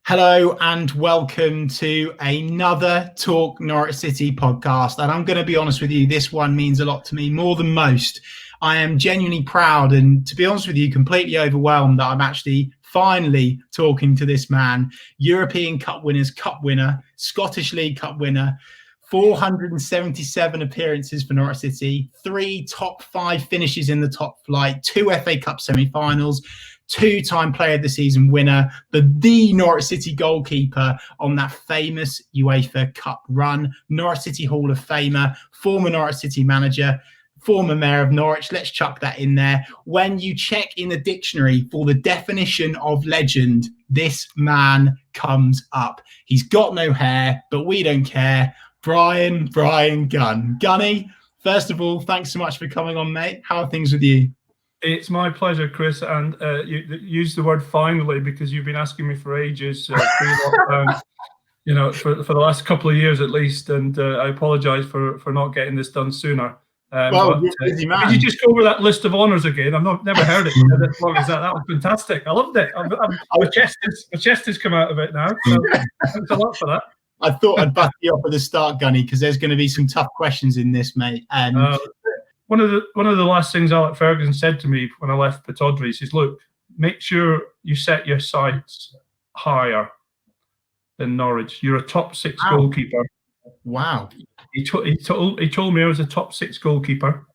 Hello and welcome to another Talk Norwich City podcast. And I'm going to be honest with you, this one means a lot to me, more than most. I am genuinely proud and, to be honest with you, completely overwhelmed that I'm actually finally talking to this man. European Cup winners, Cup winner, Scottish League Cup winner, 477 appearances for Norwich City, 3 top 5 finishes in the top flight, 2 FA Cup semi-finals, 2-time Player of the Season winner, the Norwich City goalkeeper on that famous UEFA Cup run, Norwich City Hall of Famer, former Norwich City manager, former mayor of Norwich. Let's chuck that in there. When you check in the dictionary for the definition of legend, this man comes up. He's got no hair, but we don't care. Bryan Gunn. Gunny, first of all, thanks so much for coming on, mate. How are things with you? It's my pleasure, Chris, and you use the word finally because you've been asking me for ages, for the last couple of years at least, and I apologise for not getting this done sooner. You're a busy man. Could you just go over that list of honours again? I've never heard it as long as that. That was fantastic. I loved it. My chest has come out of it now, so thanks a lot for that. I thought I'd back you up at the start, Gunny, because there's going to be some tough questions in this, mate. One of the last things Alex Ferguson said to me when I left Pittodrie, he says, "Look, make sure you set your sights higher than Norwich. You're a top 6 goalkeeper." Wow. He told me I was a top 6 goalkeeper.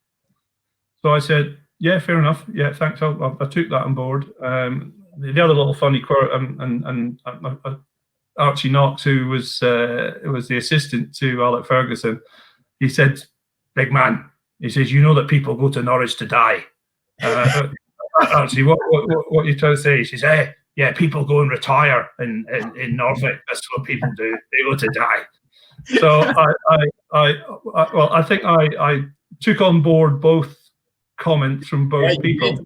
So I said, "Yeah, fair enough. Yeah, thanks. I took that on board." The other little funny quirk, and Archie Knox, who was the assistant to Alex Ferguson, he said, "Big man," he says, "you know that people go to Norwich to die." Archie, what are you trying to say? She says, "Hey, yeah, people go and retire in Norfolk. That's what people do. They go to die." So I think I took on board both comments from both people.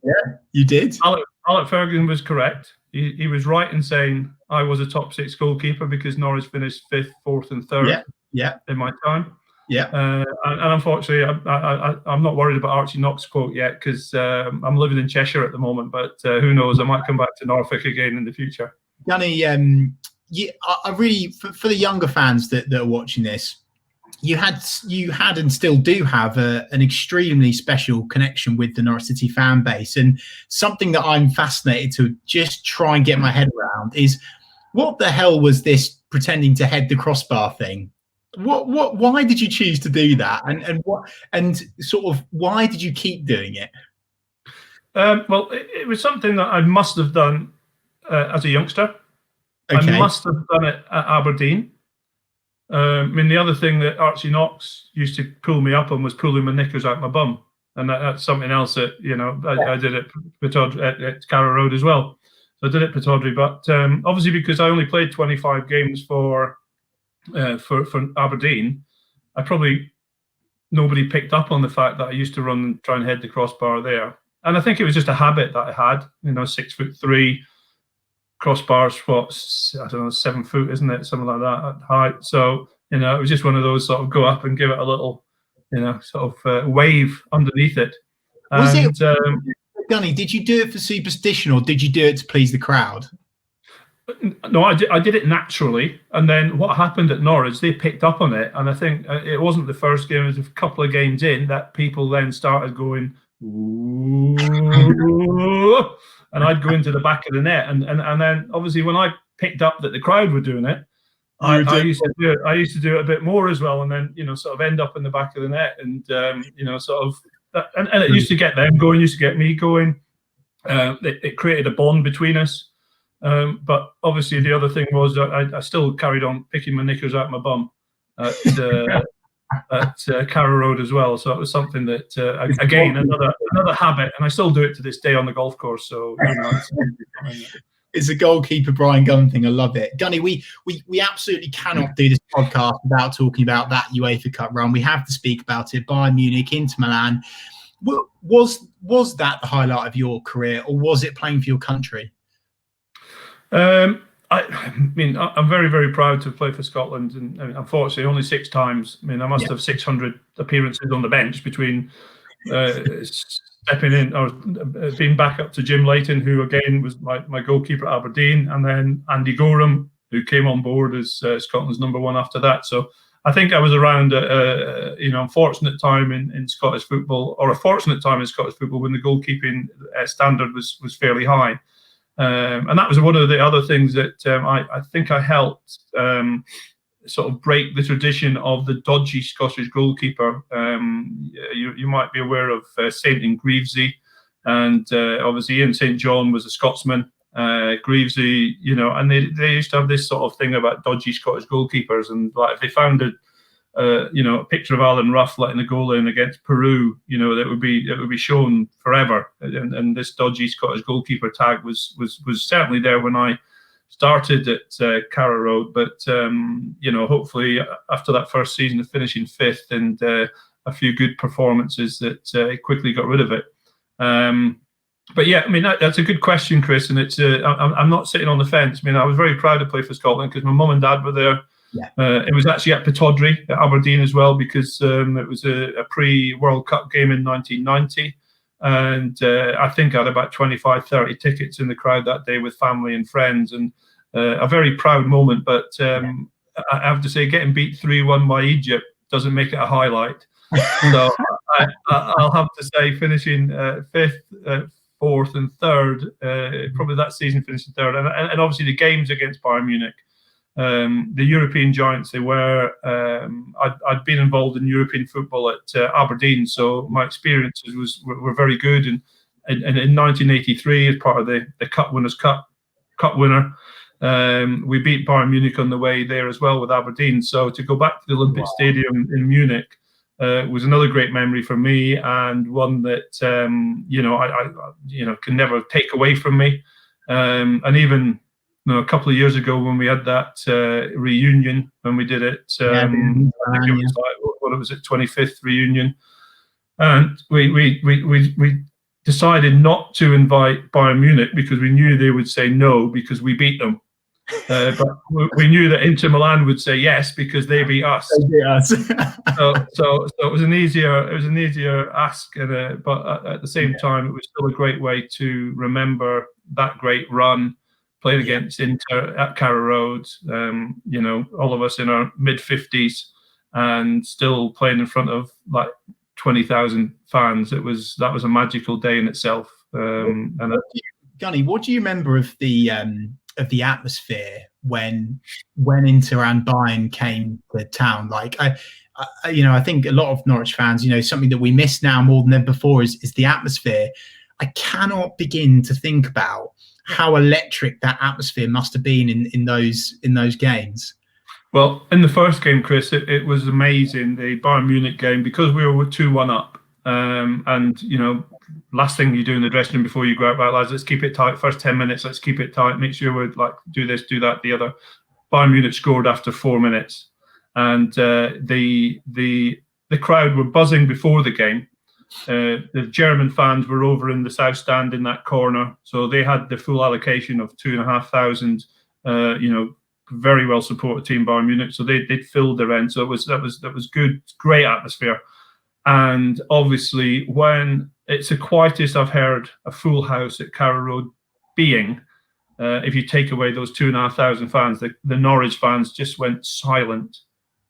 You did. Alex Ferguson was correct. He was right in saying I was a top 6 goalkeeper because Norwich finished 5th, 4th, and 3rd in my time. Yeah, and unfortunately, I'm not worried about Archie Knox' quote yet because I'm living in Cheshire at the moment. But who knows? I might come back to Norfolk again in the future. Gunny, I really, for the younger fans that are watching this, you had and still do have an extremely special connection with the Norwich City fan base, and something that I'm fascinated to just try and get my head around is what the hell was this pretending to head the crossbar thing? Why did you choose to do that, and sort of why did you keep doing it? Well, it was something that I must have done as a youngster. Okay. I must have done it at Aberdeen. The other thing that Archie Knox used to pull me up on was pulling my knickers out my bum, and that's something else that I did at Carrow Road as well. So I did it at Pittodrie, but obviously because I only played 25 games for Aberdeen, nobody picked up on the fact that I used to try and head the crossbar there, and I think it was just a habit that I had. 6'3", crossbars, 7 foot, isn't it? Something like that at height. So it was just one of those sort of go up and give it a little, wave underneath it. Gunny, did you do it for superstition or did you do it to please the crowd? No, I did it naturally, and then what happened at Norwich, they picked up on it, and I think it wasn't the first game; it was a couple of games in that people then started going, "Ooh," and I'd go into the back of the net, and then obviously when I picked up that the crowd were doing it, I used to do it. I used to do it a bit more as well, and then sort of end up in the back of the net, and and it used to get them going, used to get me going. It created a bond between us. But obviously the other thing was I still carried on picking my knickers out my bum at Carrow Road as well. So it was something that again another habit, and I still do it to this day on the golf course. So it's a goalkeeper Bryan Gunn thing. I love it. Gunny, we absolutely cannot do this podcast without talking about that UEFA Cup run. We have to speak about it. Bayern Munich, Inter Milan. Was that the highlight of your career, or was it playing for your country? I'm very, very proud to play for Scotland, and unfortunately only 6 times. I must have 600 appearances on the bench between stepping in or being back up to Jim Layton, who again was my goalkeeper at Aberdeen, and then Andy Gorham, who came on board as Scotland's number one after that. So I think I was around unfortunate time in Scottish football, or a fortunate time in Scottish football when the goalkeeping standard was fairly high. And that was one of the other things that I think I helped sort of break the tradition of the dodgy Scottish goalkeeper. You might be aware of Saint and Greavesy, and obviously Ian St. John was a Scotsman. Greavesy, and they used to have this sort of thing about dodgy Scottish goalkeepers, and like if they found a picture of Alan Rough letting a goal in against Peru, that would be shown forever. And this dodgy Scottish goalkeeper tag was certainly there when I started at Carrow Road, but hopefully after that first season of finishing fifth and a few good performances, that quickly got rid of it. But yeah, I mean that's a good question, Chris, and it's I'm not sitting on the fence. I mean, I was very proud to play for Scotland because my mum and dad were there. Yeah. It was actually at Pittodrie at Aberdeen as well, because it was a pre-World Cup game in 1990. And I think I had about 25, 30 tickets in the crowd that day with family and friends, and a very proud moment. But I have to say, getting beat 3-1 by Egypt doesn't make it a highlight. So I'll have to say finishing fifth, fourth and third, probably that season finishing third. And obviously the games against Bayern Munich, the European giants they were. I'd been involved in European football at Aberdeen, so my experiences were very good. And in 1983, as part of the Cup Winners' Cup winner, we beat Bayern Munich on the way there as well with Aberdeen. So to go back to the Olympic Stadium in Munich was another great memory for me, and one that I can never take away from me. And even a couple of years ago when we had that reunion, when we did it, I think it was what was it, 25th reunion, and we decided not to invite Bayern Munich because we knew they would say no because we beat them. But we knew that Inter Milan would say yes because they beat us. So it was an easier ask, but at the same time, it was still a great way to remember that great run, playing against Inter at Carrow Road. All of us in our mid-50s and still playing in front of like 20,000 fans. That was a magical day in itself. Gunny, what do you remember of the atmosphere when Inter and Bayern came to town? Like I think a lot of Norwich fans, something that we miss now more than ever before is the atmosphere. I cannot begin to think about how electric that atmosphere must have been in those games. Well, in the first game, Chris, it was amazing. The Bayern Munich game, because we were 2-1 up, and last thing you do in the dressing room before you go out, right, lads, let's keep it tight. First 10 minutes, let's keep it tight. Make sure we're like do this, do that, the other. Bayern Munich scored after 4 minutes, and the crowd were buzzing before the game. The German fans were over in the south stand in that corner, so they had the full allocation of 2,500. Very well supported team Bayern Munich, so they'd filled their end. So that was good, great atmosphere. And obviously, when it's the quietest I've heard a full house at Carrow Road being, if you take away those 2,500 fans, the Norwich fans just went silent.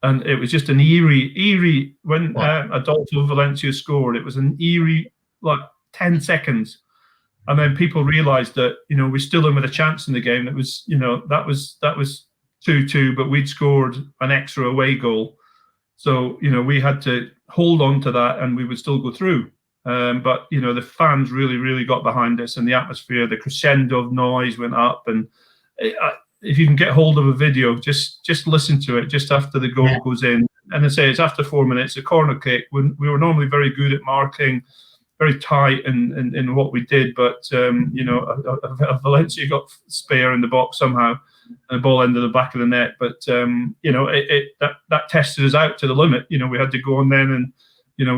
And it was just an eerie when Adolfo Valencia scored. It was an eerie, like 10 seconds. And then people realised that, we're still in with a chance in the game. That was 2-2, but we'd scored an extra away goal. So, we had to hold on to that and we would still go through. But, the fans really, really got behind us, and the atmosphere, the crescendo of noise went up. And if you can get hold of a video, just listen to it just after the goal goes in. And I say it's after 4 minutes, a corner kick. When we were normally very good at marking, very tight in what we did, but Valencia got spare in the box somehow, and the ball ended the back of the net. But that tested us out to the limit. We had to go on then, and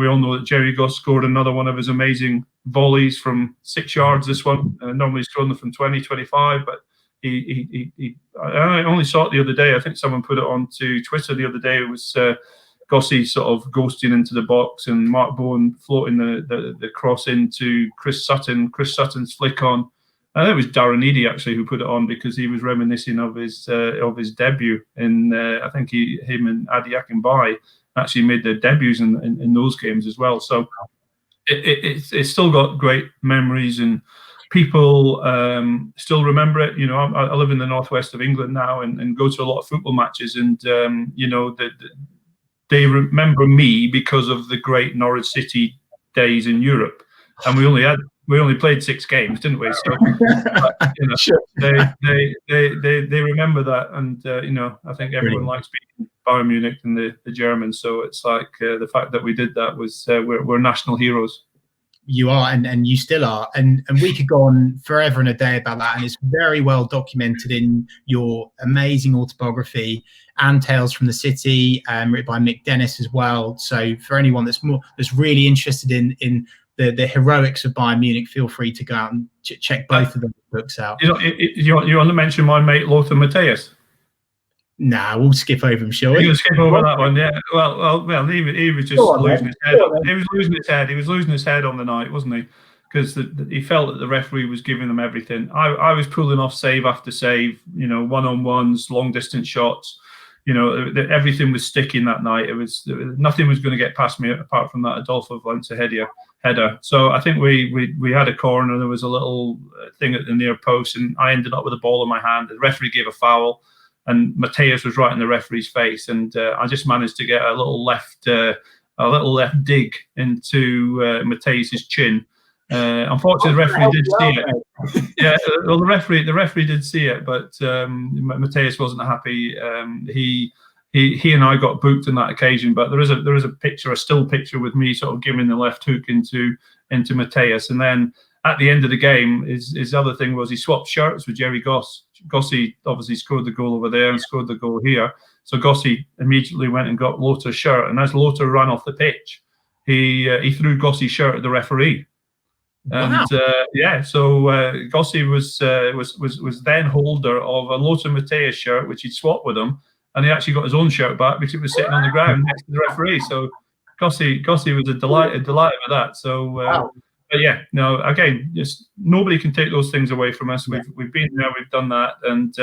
we all know that Jerry Goss scored another one of his amazing volleys from 6 yards. This one normally scoring them from 20, 25, but I only saw it the other day. I think someone put it onto Twitter the other day. It was Gossi sort of ghosting into the box and Mark Bowen floating the cross into Chris Sutton. Chris Sutton's flick on. I think it was Darren Eadie actually who put it on because he was reminiscing of his debut in. I think him and Adi Akinbaye actually made their debuts in those games as well. So it's still got great memories and people still remember it. I live in the northwest of England now and go to a lot of football matches, and they remember me because of the great Norwich City days in Europe, and we only played 6 games, didn't we? So Sure. they remember that, and I think everyone likes beating Bayern Munich and the Germans. So it's like the fact that we did that was we're national heroes. You are, and you still are, and we could go on forever and a day about that, and it's very well documented in your amazing autobiography and Tales from the City, written by Mick Dennis as well. So for anyone that's really interested in the heroics of Bayern Munich, feel free to go out and check both of those books out. You want to mention my mate Lothar Matthäus? Nah, we'll skip over him, shall we? You'll skip over that one, yeah. Well, he was just losing his head. He was losing his head. He was losing his head on the night, wasn't he? Because he felt that the referee was giving them everything. I was pulling off save after save, one-on-ones, long-distance shots. Everything was sticking that night. Nothing was going to get past me apart from that Adolfo Valencia header. So I think we had a corner. There was a little thing at the near post, and I ended up with a ball in my hand. The referee gave a foul, and Matthäus was right in the referee's face, and I just managed to get a little left dig into Matthäus's chin. Unfortunately, the referee did see it. Yeah, well, the referee did see it, but Matthäus wasn't happy. He and I got booked on that occasion, but there is a still picture with me sort of giving the left hook into Matthäus, and then at the end of the game, his other thing was he swapped shirts with Jerry Goss. Gossi obviously scored the goal over there and scored the goal here. So Gossi immediately went and got Lothar's shirt, and as Lothar ran off the pitch, he threw Gossi's shirt at the referee. And wow. So Gossi was then holder of a Lothar Matthäus shirt, which he'd swapped with him, and he actually got his own shirt back because it was sitting on the ground next to the referee. So Gossi was delighted with that. So. Wow. But yeah, no. Again, just nobody can take those things away from us. We've been there, we've done that, and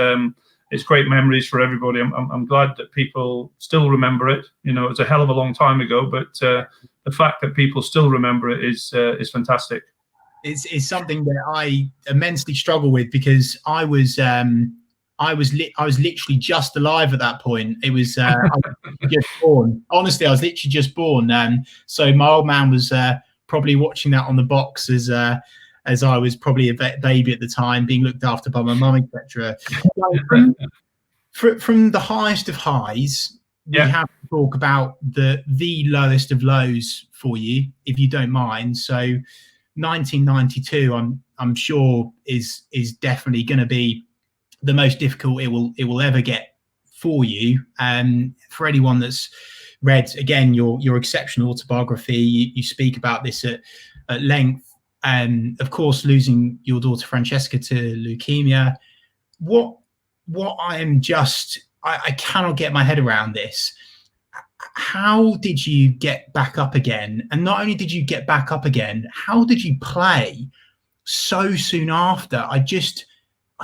it's great memories for everybody. I'm glad that people still remember it. It's a hell of a long time ago, but the fact that people still remember it is fantastic. It's something that I immensely struggle with because I was literally just alive at that point. It was I was just born. Honestly, I was literally just born. So my old man was. Probably watching that on the box as I was probably a baby at the time, being looked after by my mum, etc. From the highest of highs, we have to talk about the lowest of lows for you, if you don't mind. So, 1992, I'm sure is definitely going to be the most difficult it will ever get for you. For anyone that's read again your exceptional autobiography, you speak about this at length, and of course losing your daughter Francesca to leukemia. What I cannot get my head around this. How did you get back up again? And not only did you get back up again, how did you play so soon after? I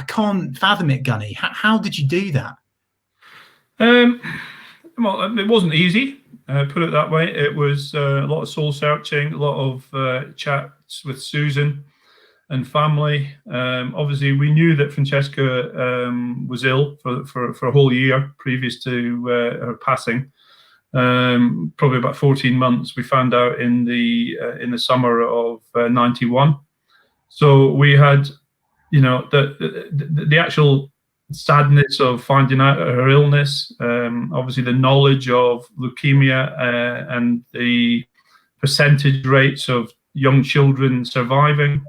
can't fathom it, Gunny. How did you do that? Well, it wasn't easy, put it that way. It was a lot of soul searching, a lot of chats with Susan and family. Obviously, we knew that Francesca was ill for a whole year previous to her passing. Probably about 14 months. We found out in the summer of 91. So we had, the actual sadness of finding out her illness, obviously the knowledge of leukemia and the percentage rates of young children surviving.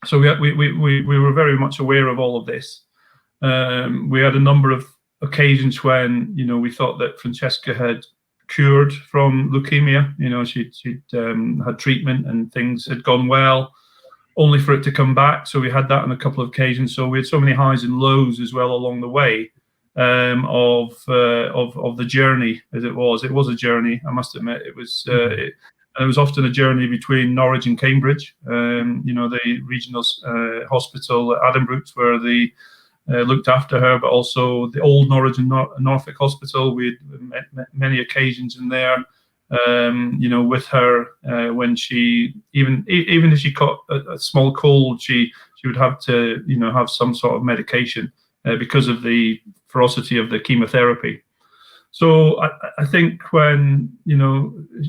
So we were very much aware of all of this. We had a number of occasions when we thought that Francesca had cured from leukemia. She'd had treatment and things had gone well, only for it to come back. So we had that on a couple of occasions. So we had so many highs and lows as well along the way. of the journey as it was. It was a journey, I must admit. It was it was often a journey between Norwich and Cambridge. The regional hospital at Addenbrooke's, where they looked after her, but also the old Norwich and Norfolk Hospital. We had many occasions in there, with her when she even if she caught a small cold, she would have to have some sort of medication because of the ferocity of the chemotherapy. So I think when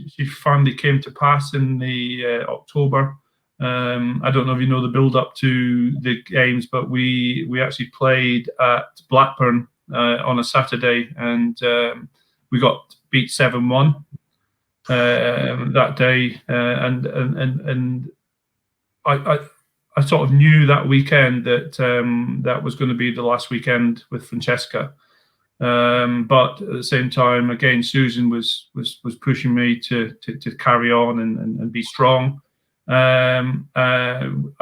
she finally came to pass in the October. I don't know if you know the build up to the games, but we actually played at Blackburn on a Saturday, and we got beat 7-1 that day, and I sort of knew that weekend that that was going to be the last weekend with Francesca. But at the same time, again, Susan was pushing me to carry on and be strong. I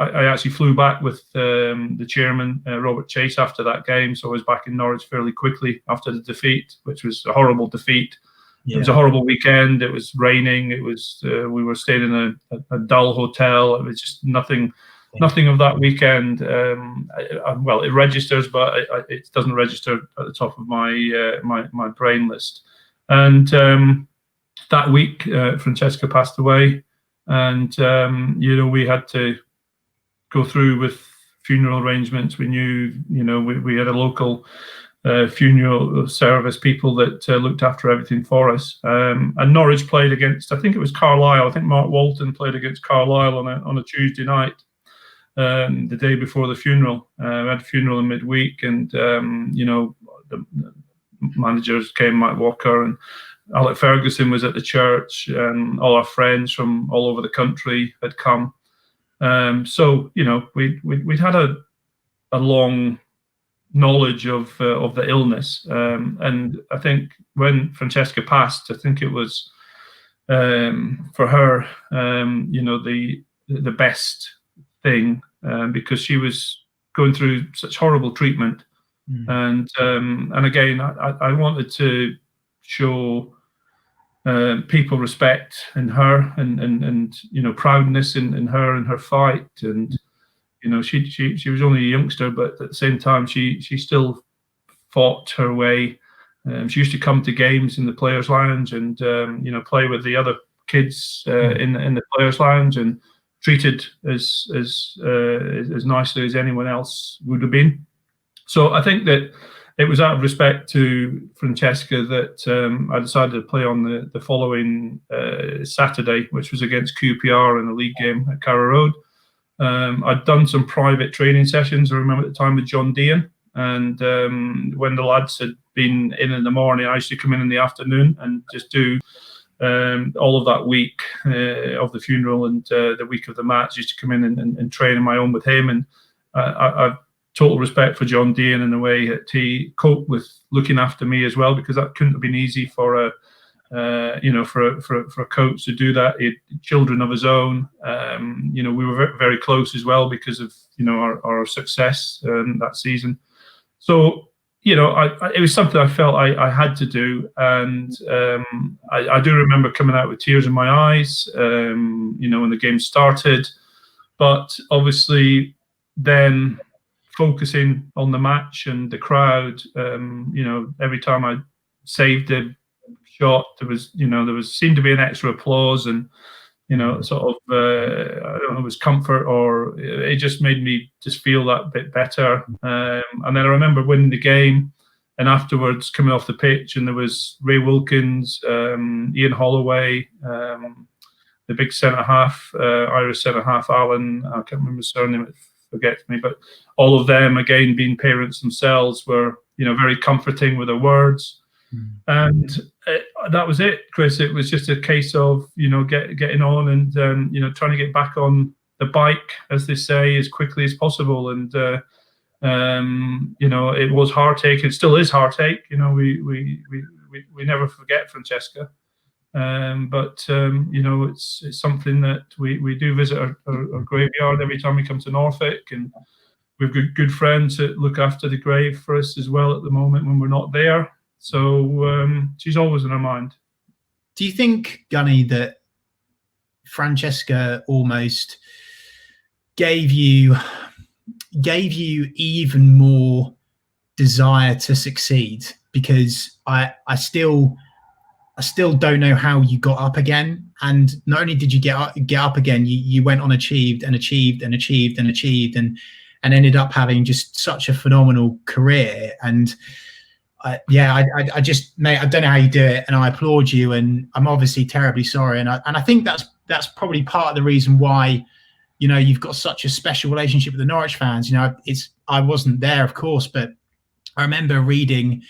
actually flew back with the chairman, Robert Chase, after that game. So I was back in Norwich fairly quickly after the defeat, which was a horrible defeat. Yeah. It was a horrible weekend. It was raining. It was we were staying in a dull hotel. It was just nothing of that weekend. Well, it registers, but it doesn't register at the top of my brain list. And that week, Francesca passed away. And, we had to go through with funeral arrangements. We knew, we had a local funeral service, people that looked after everything for us. And Norwich played against, I think it was Carlisle. I think Mark Walton played against Carlisle on a Tuesday night, the day before the funeral. We had a funeral in midweek, and, the managers came, Mike Walker and Alec Ferguson was at the church, and all our friends from all over the country had come. So we'd had a long knowledge of the illness, and I think when Francesca passed, I think it was for her, the best thing, because she was going through such horrible treatment, and again, I wanted to show people respect in her and proudness in her and her fight. And she was only a youngster, but at the same time she still fought her way. She used to come to games in the players' lounge and play with the other kids in the players' lounge, and treated as nicely as anyone else would have been. So I think that it was out of respect to Francesca that I decided to play on the following Saturday, which was against QPR in a league game at Carrow Road. I'd done some private training sessions, I remember at the time, with John Dean. And when the lads had been in the morning, I used to come in the afternoon and just do all of that week of the funeral and the week of the match. I used to come in and train on my own with him. And I've total respect for John Dean and the way that he coped with looking after me as well, because that couldn't have been easy for a coach to do that. He had children of his own. We were very, very close as well because of our success that season. So it was something I felt I had to do, and I do remember coming out with tears in my eyes, when the game started. But obviously, then focusing on the match and the crowd, every time I saved a shot, there seemed to be an extra applause, and sort of I don't know, it was comfort, or it just made me just feel that bit better. And then I remember winning the game, and afterwards coming off the pitch, and there was Ray Wilkins, Ian Holloway, the big centre half, Irish centre half, Alan, I can't remember his surname, it forgets me, but all of them, again, being parents themselves, were very comforting with their words. And that was it, Chris. It was just a case of getting on and trying to get back on the bike, as they say, as quickly as possible. And it was heartache. It still is heartache. We never forget Francesca. But it's something that we do visit our graveyard every time we come to Norfolk, and We've got good friends that look after the grave for us as well at the moment when we're not there. So she's always in our mind. Do you think, Gunny, that Francesca almost gave you even more desire to succeed? Because I still don't know how you got up again. And not only did you get up again, you went on achieved and ended up having just such a phenomenal career. And I just, mate, I don't know how you do it, and I applaud you. And I'm obviously terribly sorry. And I think that's probably part of the reason why, you know, you've got such a special relationship with the Norwich fans. You know, I wasn't there, of course, but I remember reading,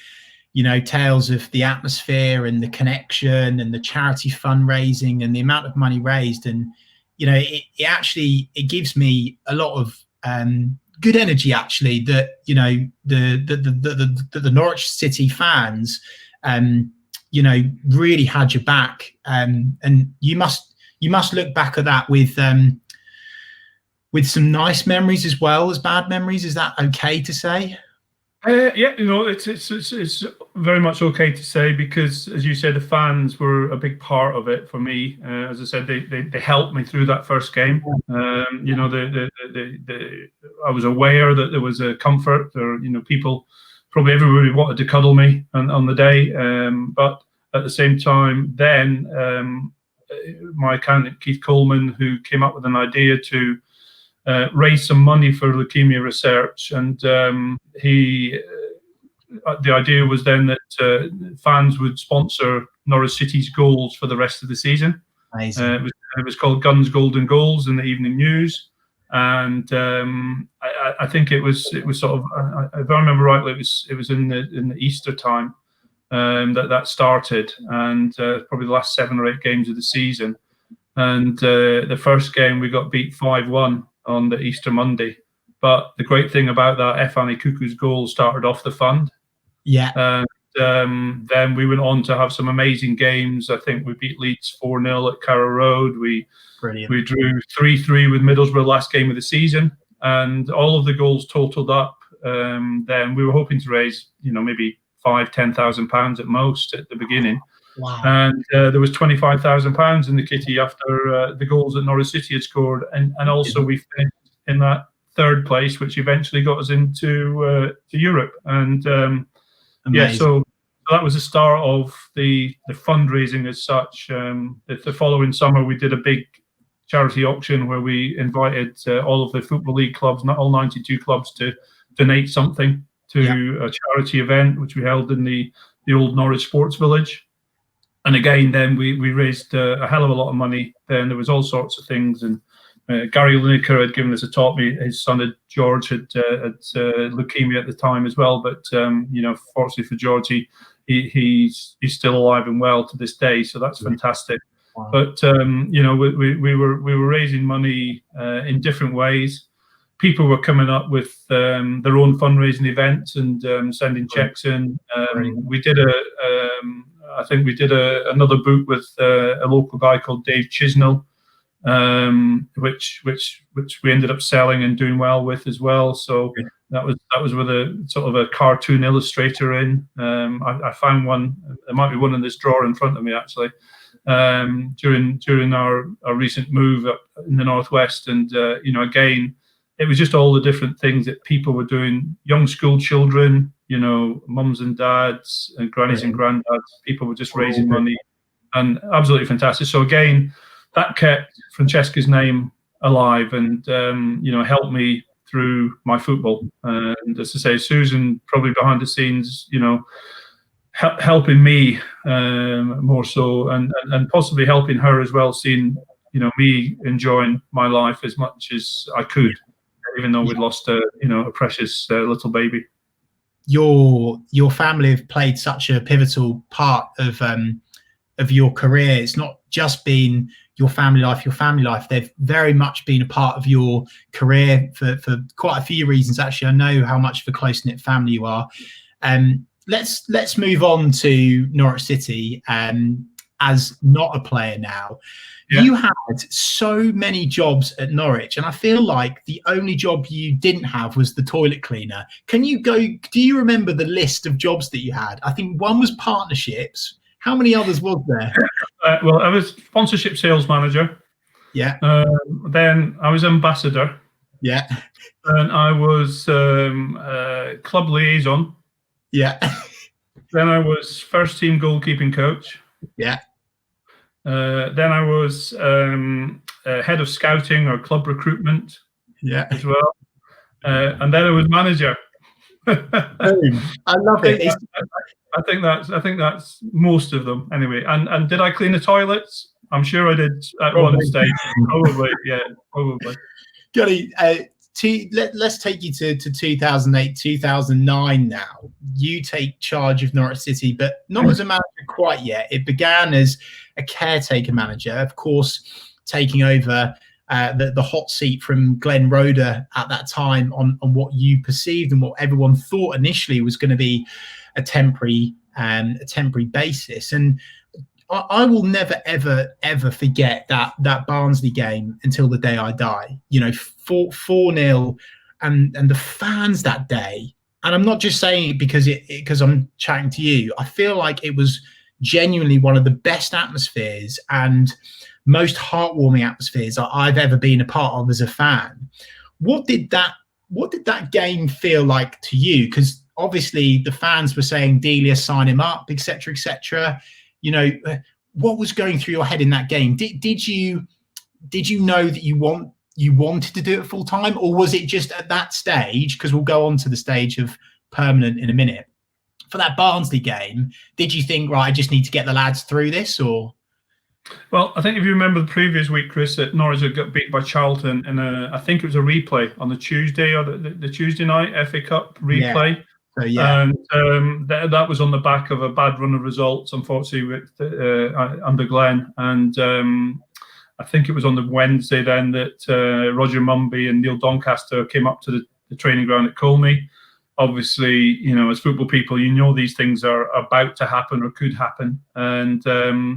you know, tales of the atmosphere and the connection and the charity fundraising and the amount of money raised. And, you know, it gives me a lot of good energy, actually, that, you know, the Norwich City fans, you know, really had your back. And you must look back at that with some nice memories as well as bad memories. Is that okay to say? Yeah, you know, it's very much okay to say, because, as you said, the fans were a big part of it for me. As I said, they helped me through that first game. You know, I was aware that there was a comfort, or, you know, people, probably everybody wanted to cuddle me on the day. But at the same time, then my accountant Keith Coleman, who came up with an idea to raise some money for leukemia research, and the idea was then that fans would sponsor Norwich City's goals for the rest of the season. Amazing. It was called Gunn's Golden Goals in the Evening News, and I think it was sort of, if I remember rightly, it was in the Easter time that started, and probably the last 7 or 8 games of the season. And the first game we got beat 5-1 on the Easter Monday. But the great thing about that, Efani Kuku's goal started off the fund. Yeah. Then we went on to have some amazing games. I think we beat Leeds 4-0 at Carrow Road. We drew 3-3 with Middlesbrough last game of the season. And all of the goals totaled up. Then we were hoping to raise, you know, maybe £5,000-10,000 at most at the beginning. Wow. And there was £25,000 in the kitty after the goals that Norwich City had scored, and also we finished in that 3rd place, which eventually got us into to Europe. And yeah, so that was the start of the fundraising as such. The following summer, we did a big charity auction where we invited all of the Football League clubs, not all 92 clubs, to donate something to a charity event, which we held in the old Norwich Sports Village. And again, then we raised a hell of a lot of money. Then there was all sorts of things, and Gary Lineker had given us a talk. His son George had leukemia at the time as well. But you know, fortunately for George, he's still alive and well to this day. So that's fantastic. Wow. But you know, we were raising money in different ways. People were coming up with their own fundraising events and sending checks in. We did I think we did another book with a local guy called Dave Chisnell, which we ended up selling and doing well with as well. So that was with a sort of a cartoon illustrator in. I found one. There might be one in this drawer in front of me actually. During our recent move up in the northwest, and you know, again, it was just all the different things that people were doing. Young school children, you know, mums and dads and grannies and granddads. People were just raising money, and absolutely fantastic. So again, that kept Francesca's name alive, and you know, helped me through my football. And as I say, Susan probably behind the scenes, you know, helping me more so, and possibly helping her as well, seeing, you know, me enjoying my life as much as I could, even though we'd lost a precious little baby. Your family have played such a pivotal part of your career. It's not just been your family life. They've very much been a part of your career for quite a few reasons. Actually, I know how much of a close-knit family you are. Let's move on to Norwich City. as not a player now. Yeah. You had so many jobs at Norwich, and I feel like the only job you didn't have was the toilet cleaner. Do you remember the list of jobs that you had? I think one was partnerships. How many others was there? Well, I was sponsorship sales manager. Yeah. Then I was ambassador. Yeah. And I was club liaison. Yeah. Then I was first team goalkeeping coach. Yeah. Then I was head of scouting or club recruitment. Yeah. As well. And then I was manager. I love it. I think that's most of them anyway. And did I clean the toilets? I'm sure I did at one stage. Probably, yeah, probably. Gunny, let's take you to 2008, 2009 now. You take charge of Norwich City, but not as a manager quite yet. It began as a caretaker manager, of course, taking over the hot seat from Glenn Roeder at that time on what you perceived and what everyone thought initially was going to be a temporary basis. And I will never, ever forget that Barnsley game until the day I die. 4-0, and the fans that day. And I'm not just saying it because I'm chatting to you. I feel like it was genuinely one of the best atmospheres and most heartwarming atmospheres I've ever been a part of as a fan. What did that game feel like to you? Because obviously the fans were saying, Delia, sign him up, etc., etc. What was going through your head in that game? Did you know that you wanted to do it full time, or was it just at that stage? Because we'll go on to the stage of permanent in a minute. For that Barnsley game, did you think, right, I just need to get the lads through this, or? Well, I think if you remember the previous week, Chris, that Norwich had got beat by Charlton, and I think it was a replay on the Tuesday or the Tuesday night FA Cup replay. Yeah. So, yeah. And that was on the back of a bad run of results, unfortunately, under Glenn. And I think it was on the Wednesday then that Roger Mumby and Neil Doncaster came up to the training ground at Colney. Obviously, as football people, these things are about to happen or could happen. And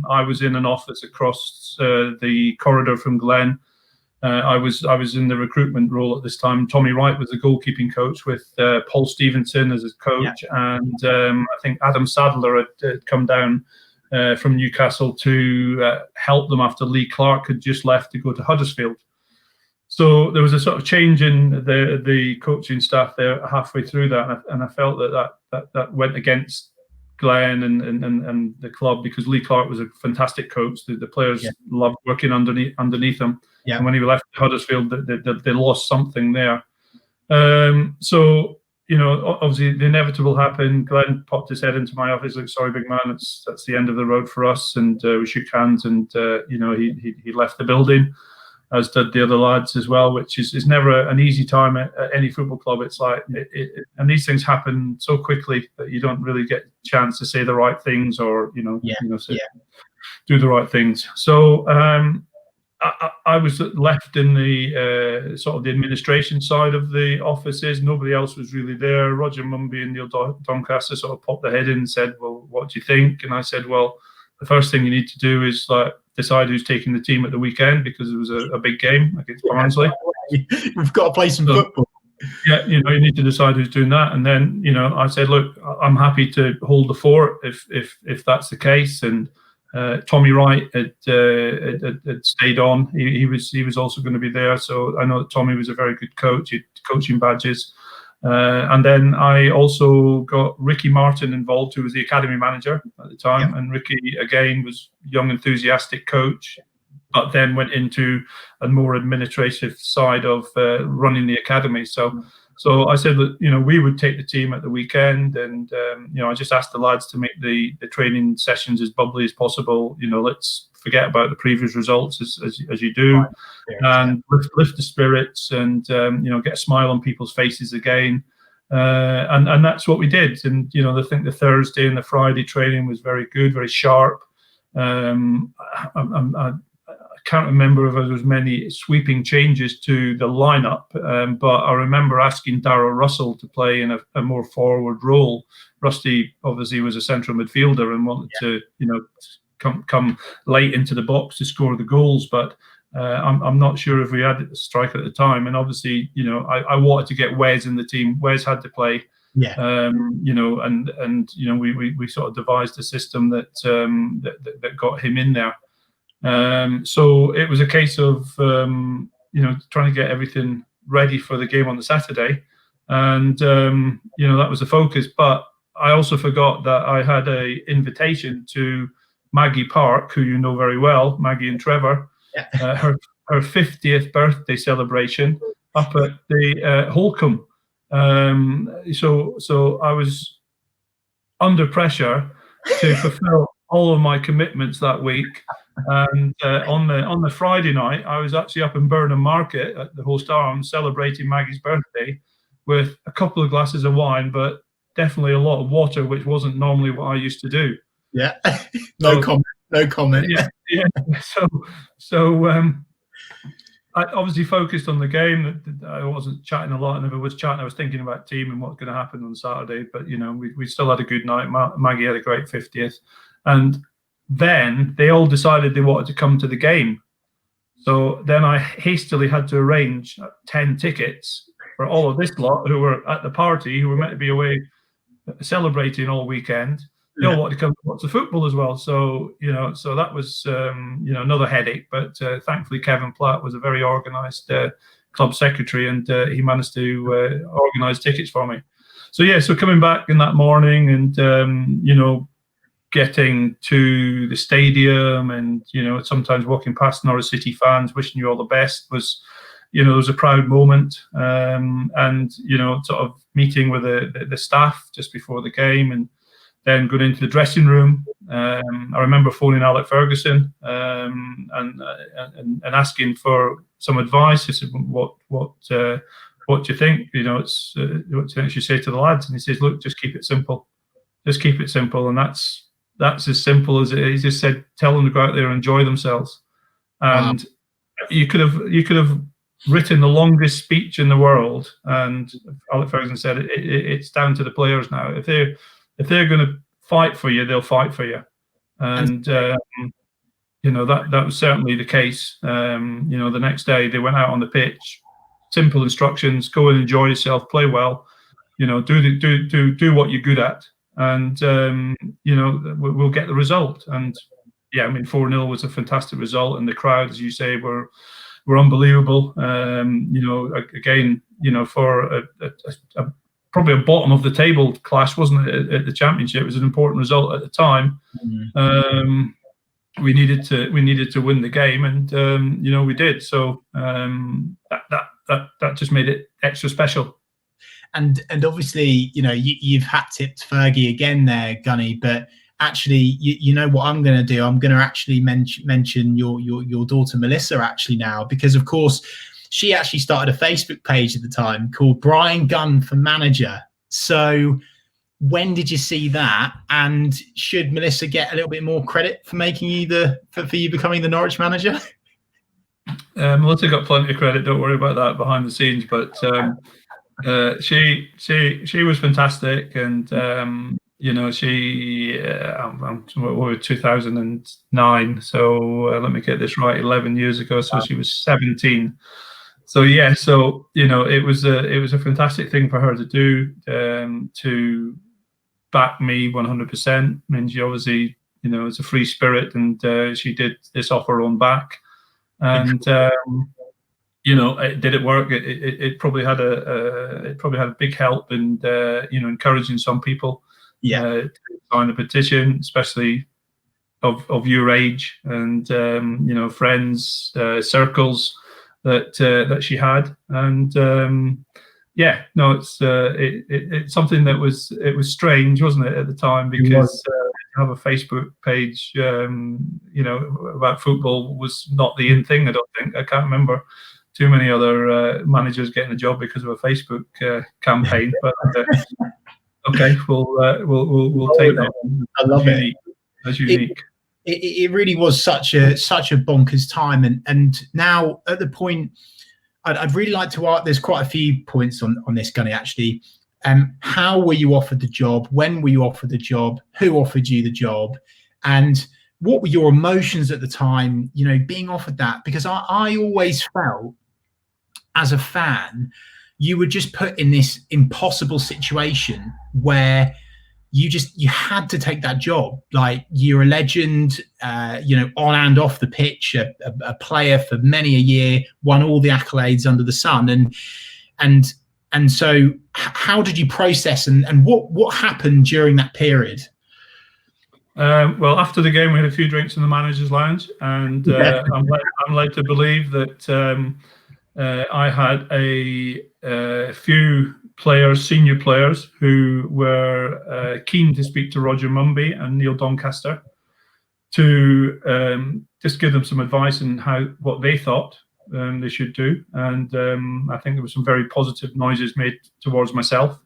I was in an office across the corridor from Glenn. I was in the recruitment role at this time. Tommy Wright was the goalkeeping coach with Paul Stevenson as his coach. Yeah. And I think Adam Sadler had come down from Newcastle to help them after Lee Clark had just left to go to Huddersfield. So there was a sort of change in the coaching staff there halfway through that, and I felt that went against Glenn and the club, because Lee Clark was a fantastic coach. The players loved working underneath him. Yeah. And when he left Huddersfield, they lost something there. So obviously the inevitable happened. Glenn popped his head into my office, like, "Sorry, big man, that's the end of the road for us." And we shook hands, and he left the building, as did the other lads as well, which is never an easy time at any football club. It's like, and these things happen so quickly that you don't really get a chance to say the right things or, do the right things. So I was left in the sort of the administration side of the offices. Nobody else was really there. Roger Mumby and Neil Doncaster sort of popped their head in and said, "Well, what do you think?" And I said, "Well, the first thing you need to do is decide who's taking the team at the weekend, because it was a big game against Barnsley. We've got to play some football." Yeah, you need to decide who's doing that. And then, I said, "Look, I'm happy to hold the fort if that's the case." And Tommy Wright had stayed on. He was also going to be there. So I know that Tommy was a very good coach. He had coaching badges. And then I also got Ricky Martin involved, who was the academy manager at the time. Yeah. And Ricky, again, was a young, enthusiastic coach, but then went into a more administrative side of running the academy. So I said that, we would take the team at the weekend, and, I just asked the lads to make the training sessions as bubbly as possible. Let's forget about the previous results as you do, right. And lift the spirits, and get a smile on people's faces again, and that's what we did. And I think the Thursday and the Friday training was very good, very sharp. I can't remember if there was many sweeping changes to the lineup, but I remember asking Darryl Russell to play in a more forward role. Rusty obviously was a central midfielder and wanted to come late into the box to score the goals. But I'm not sure if we had a striker at the time. And obviously, I wanted to get Wes in the team. Wes had to play. Yeah. And we sort of devised a system that got him in there. So it was a case of trying to get everything ready for the game on the Saturday, and that was the focus. But I also forgot that I had an invitation to Maggie Park, who you know very well, Maggie and Trevor, her 50th birthday celebration up at the Holcombe. So I was under pressure to fulfill all of my commitments that week. And on the Friday night, I was actually up in Burnham Market at the Host Arms celebrating Maggie's birthday with a couple of glasses of wine, but definitely a lot of water, which wasn't normally what I used to do. Yeah, no comment. Yeah. So I obviously focused on the game. I wasn't chatting a lot, and if I was chatting, I was thinking about team and what's going to happen on Saturday. But we still had a good night. Maggie had a great 50th, and then they all decided they wanted to come to the game. So then I hastily had to arrange 10 tickets for all of this lot who were at the party, who were meant to be away celebrating all weekend. They all wanted to come to watch the football as well. So, so that was, another headache. But thankfully, Kevin Platt was a very organised club secretary, and he managed to organise tickets for me. So coming back in that morning and, getting to the stadium and, sometimes walking past Norwich City fans, wishing you all the best was, it was a proud moment. And, sort of meeting with the staff just before the game and then going into the dressing room. I remember phoning Alec Ferguson and asking for some advice. I said, what do you think? It's what do you think you say to the lads? And he says, look, just keep it simple. Just keep it simple. And that's as simple as it is. He just said, tell them to go out there and enjoy themselves. And you could have written the longest speech in the world. And Alec Ferguson said, it's down to the players now. If they're going to fight for you, they'll fight for you. And that was certainly the case. The next day they went out on the pitch, simple instructions: go and enjoy yourself, play well, do what you're good at, and we'll get the result. And 4-0 was a fantastic result, and the crowd, as you say, were unbelievable. Again, for a probably a bottom of the table clash, wasn't it, at the championship? It was an important result at the time. We needed to win the game, and we did. So that just made it extra special. And obviously, you've hat-tipped Fergie again there, Gunny. But actually, you know what I'm going to do? I'm going to actually mention your daughter Melissa actually now, because of course she actually started a Facebook page at the time called Bryan Gunn for Manager. So when did you see that? And should Melissa get a little bit more credit for making you for you becoming the Norwich manager? Melissa got plenty of credit. Don't worry about that behind the scenes. But she was fantastic, and she we're 2009. So let me get this right. 11 years ago. So she was 17. So it was a fantastic thing for her to do, to back me 100%. I mean, she obviously is a free spirit, and she did this off her own back, and did it work? It probably had a big help in encouraging some people to sign a petition, especially of your age and friends, circles that she had. And it's something that was strange, wasn't it, at the time, because to have a Facebook page about football was not the in thing. I can't remember too many other managers getting a job because of a Facebook campaign. But okay, we'll take that. I love it. That's unique. It really was such a bonkers time, and now at the point, I'd really like to ask. There's quite a few points on this, Gunny, actually. How were you offered the job? When were you offered the job? Who offered you the job? And what were your emotions at the time, being offered that? Because I always felt as a fan, you were just put in this impossible situation where you had to take that job. Like, you're a legend, on and off the pitch, a player for many a year, won all the accolades under the sun. And so how did you process and what happened during that period? Well, after the game, we had a few drinks in the manager's lounge, and I'm led to believe that I had a few players, senior players, who were keen to speak to Roger Mumby and Neil Doncaster to just give them some advice on what they thought they should do. And I think there were some very positive noises made towards myself,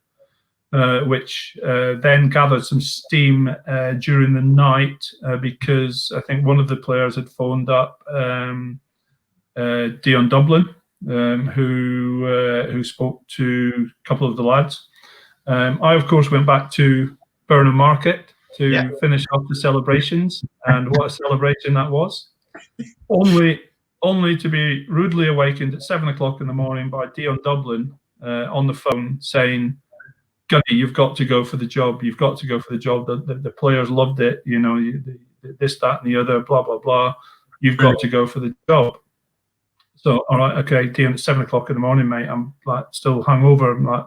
which then gathered some steam during the night because I think one of the players had phoned up Dion Dublin, who spoke to a couple of the lads. I, of course, went back to Burnham Market to finish off the celebrations, and what a celebration that was. Only to be rudely awakened at 7 o'clock in the morning by Dion Dublin on the phone saying, "Gunny, you've got to go for the job. You've got to go for the job. The players loved it. This, that, and the other, blah, blah, blah. You've got to go for the job." So, all right, okay, Dion, it's 7 o'clock in the morning, mate. I'm like still hungover. I'm like,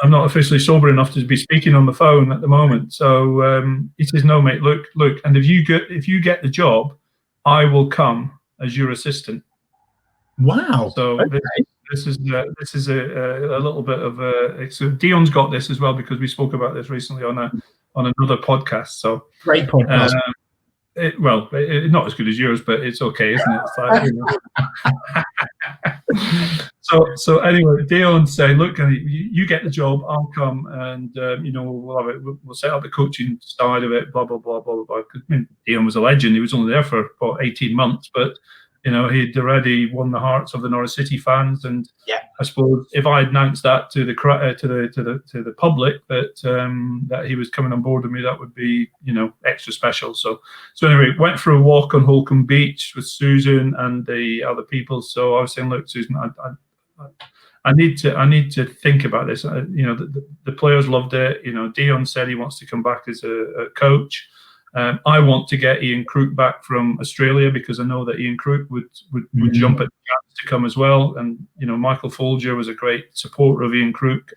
I'm not officially sober enough to be speaking on the phone at the moment. So he says, "No, mate, look, and if you get the job, I will come as your assistant." Wow. So okay. This is a little bit of a. So Dion's got this as well because we spoke about this recently on another podcast. So great podcast. Not as good as yours, but it's okay, isn't it? It's like, So anyway, Dion's saying, "Look, you get the job, I'll come, and we'll have it. We'll set up the coaching side of it, blah blah blah blah blah." Dion was a legend. He was only there for about 18 months, but he'd already won the hearts of the Norwich City fans, and I suppose if I announced that to the public that he was coming on board with me, that would be extra special. So anyway, went for a walk on Holcombe Beach with Susan and the other people. So I was saying, "Look, Susan, I need to think about this. The players loved it. Dion said he wants to come back as a coach. I want to get Ian Crook back from Australia because I know that Ian Crook would jump at the chance to come as well. And Michael Folger was a great supporter of Ian Crook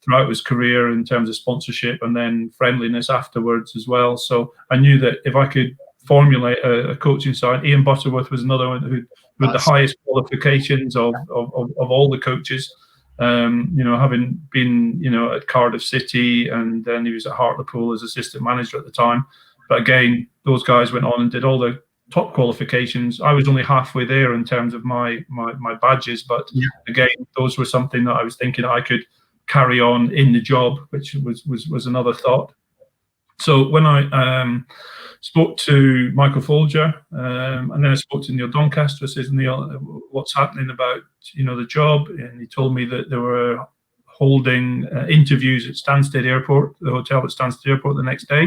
throughout his career in terms of sponsorship and then friendliness afterwards as well. So I knew that if I could formulate a coaching side, Ian Butterworth was another one who had the highest qualifications of all the coaches. Having been at Cardiff City, and then he was at Hartlepool as assistant manager at the time. But again, those guys went on and did all the top qualifications. I was only halfway there in terms of my badges, but again, those were something that I was thinking I could carry on in the job, which was another thought. So when I spoke to Michael Folger, and then I spoke to Neil Doncaster, I said, "Neil, what's happening about the job?" And he told me that they were holding interviews at Stansted Airport, the hotel at Stansted Airport, the next day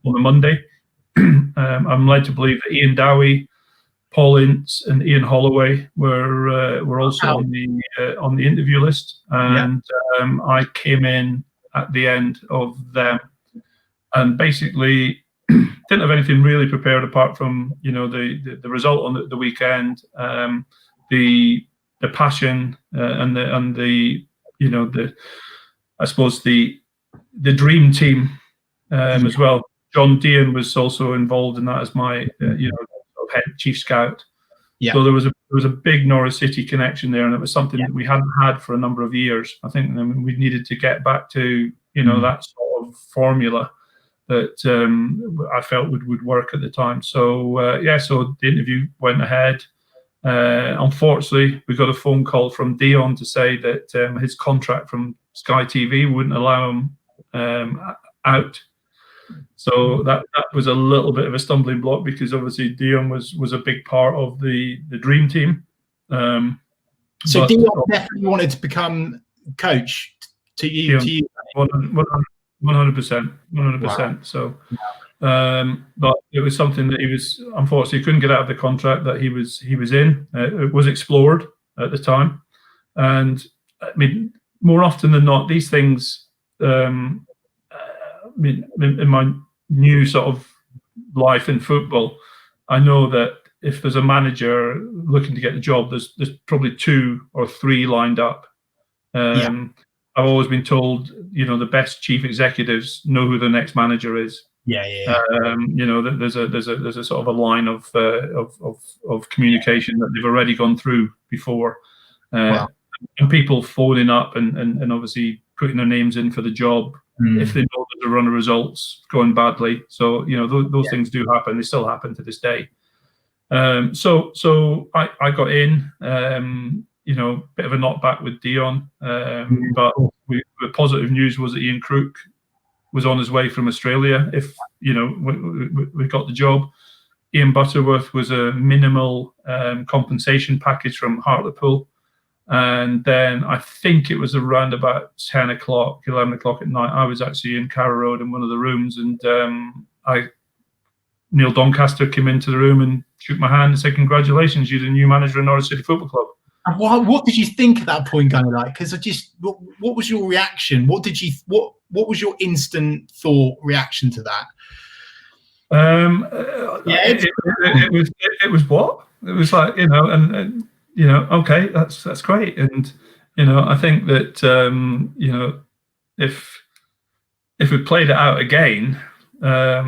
on the Monday. I'm led to believe that Ian Dowie, Paul Ince, and Ian Holloway were also on the interview list, and I came in at the end of them, and basically didn't have anything really prepared apart from the result on the weekend, the passion and the I suppose the dream team as well. John Dean was also involved in that as my head chief scout. Yeah. So there was a big Norwich City connection there, and it was something that we hadn't had for a number of years. I think we needed to get back to that sort of formula that I felt would work at the time. So so the interview went ahead. Unfortunately, we got a phone call from Dion to say that his contract from Sky TV wouldn't allow him out. So that was a little bit of a stumbling block because obviously Dion was a big part of the dream team. So Dion definitely wanted to become coach to you. 100%, 100%. So, but it was something that he was, unfortunately couldn't get out of the contract that he was in. It was explored at the time, and I mean, more often than not, these things. I mean, in my new sort of life in football, I know that if there's a manager looking to get the job, there's probably 2 or 3 lined up. I've always been told, the best chief executives know who the next manager is. There's a sort of a line of communication that they've already gone through before, and people phoning up and obviously putting their names in for the job if they know that the run of results going badly. So those things do happen. They still happen to this day. So I got in. Bit of a knockback with Dion, but the positive news was that Ian Crook was on his way from Australia. If we got the job, Ian Butterworth was a minimal compensation package from Hartlepool, and then I think it was around about 10 o'clock, 11 o'clock at night. I was actually in Carrow Road in one of the rooms, and Neil Doncaster came into the room and shook my hand and said, "Congratulations, you're the new manager of Norwich City Football Club." And what did you think at that point, Gunny? Like, because what was your reaction? What was your instant thought reaction to that? It was what? It was like, okay, that's great, and I think that if we played it out again, I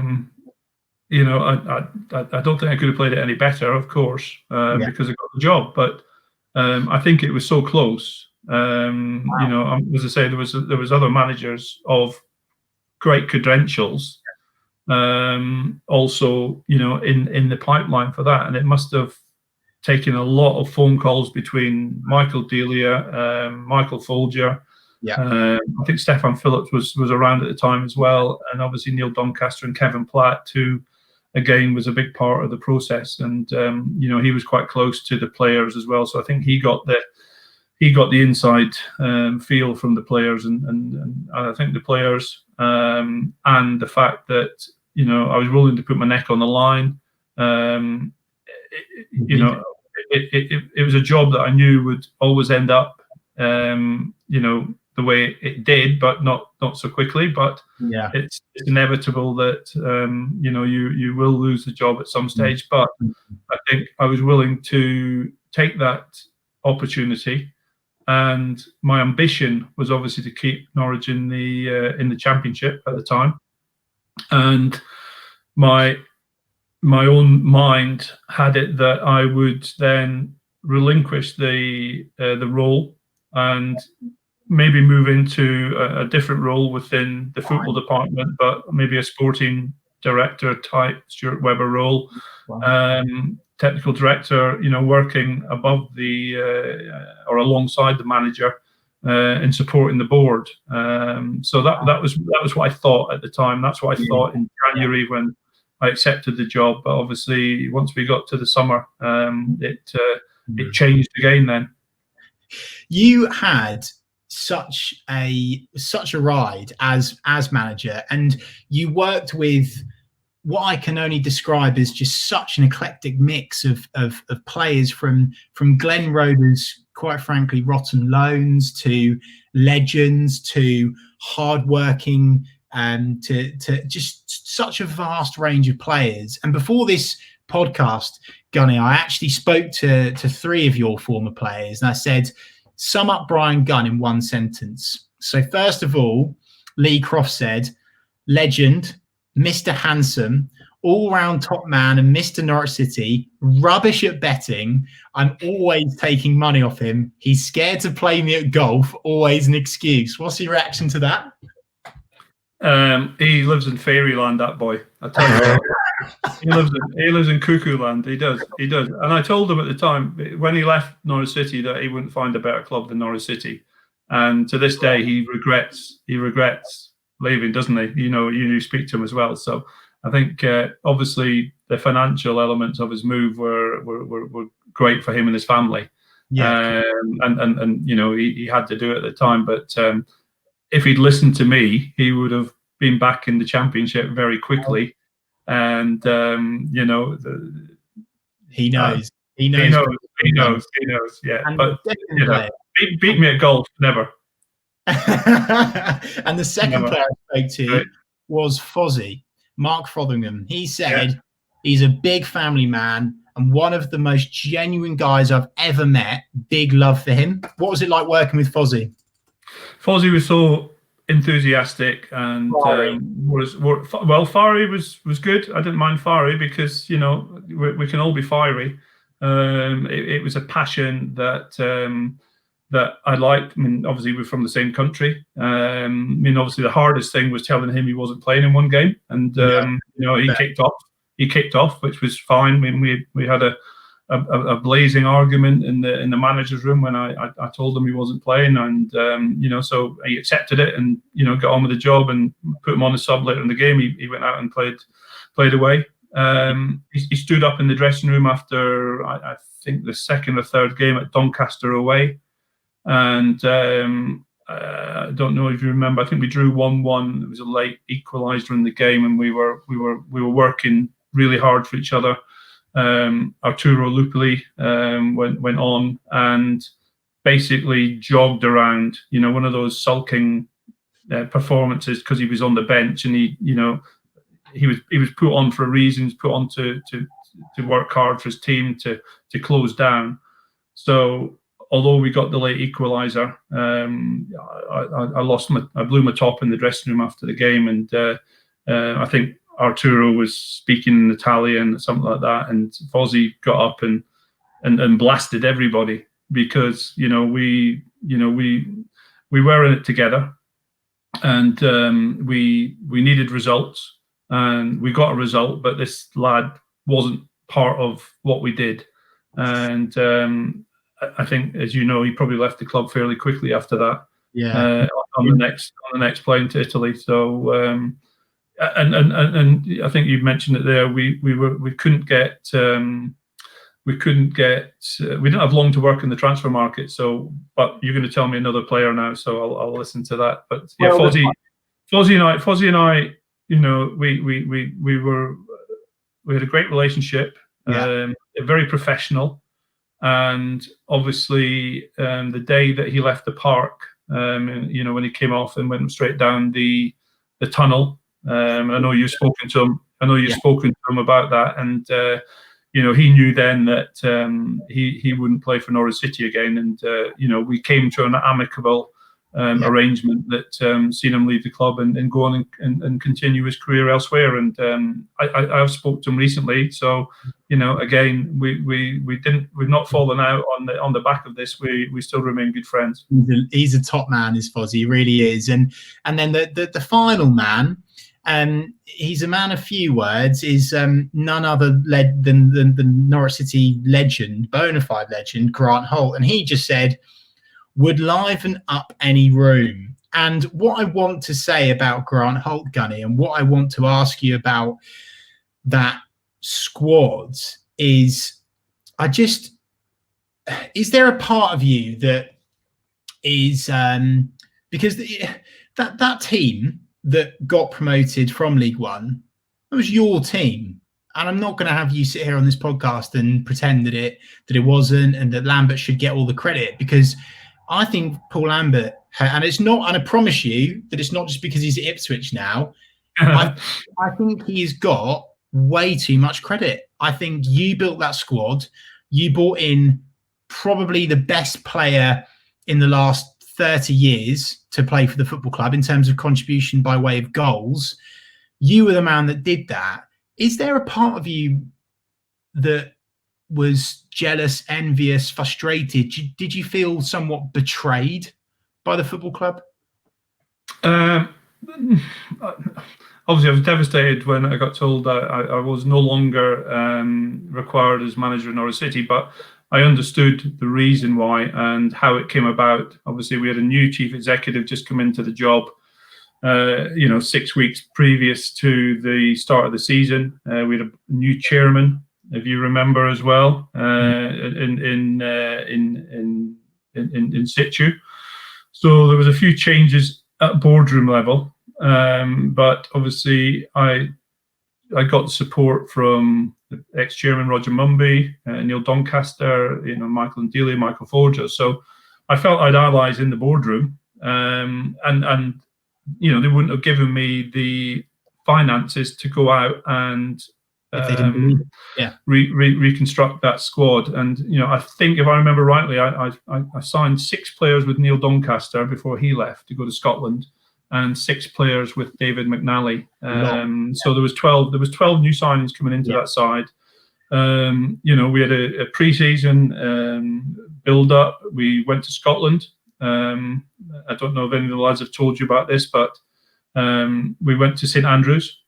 don't think I could have played it any better, of course, because I got the job, but. I think it was so close. As I say, there was other managers of great credentials, also in the pipeline for that, and it must have taken a lot of phone calls between Michael Delia, Michael Folger. I think Stefan Phillips was around at the time as well, and obviously Neil Doncaster and Kevin Platt, who again was a big part of the process, and he was quite close to the players as well. So I think he got the inside feel from the players, and I think the players and the fact that I was willing to put my neck on the line. It was a job that I knew would always end up the way it did, but not so quickly. But it's inevitable that you will lose the job at some stage. But I think I was willing to take that opportunity, and my ambition was obviously to keep Norwich in the Championship at the time, and my own mind had it that I would then relinquish the role and maybe move into a different role within the football department, but maybe a sporting director type Stuart Webber role, technical director, working above the or alongside the manager in supporting the board. So that was what I thought at the time. That's what I thought in January when I accepted the job. But obviously, once we got to the summer, it changed again. Then you had such a ride as manager, and you worked with what I can only describe as just such an eclectic mix of players from Glen Roder's, quite frankly, rotten loans to legends to hardworking, to just such a vast range of players. And before this podcast, Gunny, I actually spoke to 3 of your former players, and I said, sum up Bryan Gunn in one sentence. So first of all, Lee Croft said, legend, Mr. Handsome, all-round top man, and Mr. Norwich City, rubbish at betting. I'm always taking money off him. He's scared to play me at golf, always an excuse. What's your reaction to that? He lives in fairyland, that boy. I tell you what. He lives in cuckoo land. He does. And I told him at the time when he left Norwich City that he wouldn't find a better club than Norwich City. And to this day, he regrets leaving, doesn't he? You speak to him as well. So I think obviously the financial elements of his move were great for him and his family. And he had to do it at the time. But if he'd listened to me, he would have being back in the Championship very quickly, and he knows. He knows. Yeah, And but beat me at golf, never. And the second player I spoke to was Fozzie, Mark Frothingham. He said he's a big family man and one of the most genuine guys I've ever met. Big love for him. What was it like working with Fozzie? Fozzie was so enthusiastic and fiery was good. I didn't mind fiery because we can all be fiery. It was a passion that I liked. I mean, obviously we're from the same country. Obviously the hardest thing was telling him he wasn't playing in one game, and he kicked off, which was fine. I mean, we had a blazing argument in the manager's room when I told him he wasn't playing, and so he accepted it and got on with the job and put him on the sub later in the game. He went out and played away. He stood up in the dressing room after I think the second or third game at Doncaster away. And I don't know if you remember. I think we drew 1-1. It was a late equaliser in the game, and we were working really hard for each other. Arturo Lupoli went on and basically jogged around. One of those sulking performances because he was on the bench, and he was put on for a reason. He's put on to work hard for his team to close down. So, although we got the late equaliser, I blew my top in the dressing room after the game, and I think Arturo was speaking in Italian, something like that, and Fozzie got up and blasted everybody because we were in it together, and we needed results, and we got a result, but this lad wasn't part of what we did, and I think, as you know, he probably left the club fairly quickly after that. Yeah. On the next plane to Italy. So, and I think you mentioned it there. We didn't have long to work in the transfer market. So, but you're going to tell me another player now, so I'll listen to that. But yeah, Fozzie and I, we had a great relationship. Very professional. And obviously, the day that he left the park, when he came off and went straight down the tunnel, I know you've spoken to him. Spoken to him about that, and he knew then that he wouldn't play for Norwich City again. And we came to an amicable arrangement that seen him leave the club and go on and continue his career elsewhere. And I've spoke to him recently, so again we've not fallen out on the back of this. We still remain good friends. He's a top man, is Fozzie. He really is. And then the final man, he's a man of few words, is none other than the Norwich City legend, bona fide legend, Grant Holt. And he just said, would liven up any room. And what I want to say about Grant Holt, Gunny, and what I want to ask you about that squad is, is there a part of you that is, because that team that got promoted from League One, it was your team. And I'm not going to have you sit here on this podcast and pretend that it wasn't, and that Lambert should get all the credit, because I think Paul Lambert, and it's not, and I promise you that it's not just because he's at Ipswich now. I think he's got way too much credit. I think you built that squad. You brought in probably the best player in the last 30 years to play for the football club in terms of contribution by way of goals. You were the man that did that. Is there a part of you that was jealous, envious, frustrated? Did you feel somewhat betrayed by the football club? Obviously, I was devastated when I got told that I was no longer required as manager of Norwich City, but I understood the reason why and how it came about. Obviously, we had a new chief executive just come into the job, 6 weeks previous to the start of the season. We had a new chairman, if you remember as well, in situ. So there was a few changes at boardroom level, but obviously I got support from the ex-chairman Roger Mumby, Neil Doncaster, Michael Ndili, Michael Folger. So I felt I'd allies in the boardroom, and they wouldn't have given me the finances to go out and reconstruct that squad. And I think, if I remember rightly, I signed 6 players with Neil Doncaster before he left to go to Scotland, and 6 players with David McNally. So there was 12 new signings coming into that side. We had a pre-season build up. We went to Scotland. I don't know if any of the lads have told you about this, but we went to St Andrews,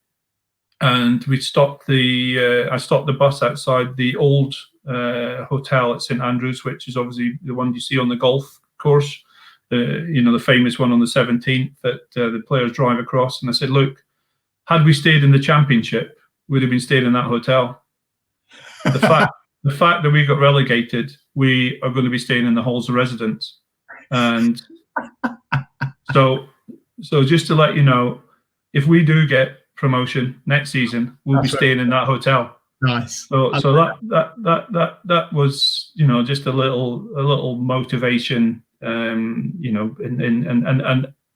and we stopped I stopped the bus outside the old hotel at St Andrews, which is obviously the one you see on the golf course, the famous one on the 17th that the players drive across. And I said, look, had we stayed in the Championship, we'd have been staying in that hotel. The fact that we got relegated, we are going to be staying in the halls of residence. And so just to let you know, if we do get promotion next season, we'll be staying in that hotel. Nice. So that was just a little motivation, and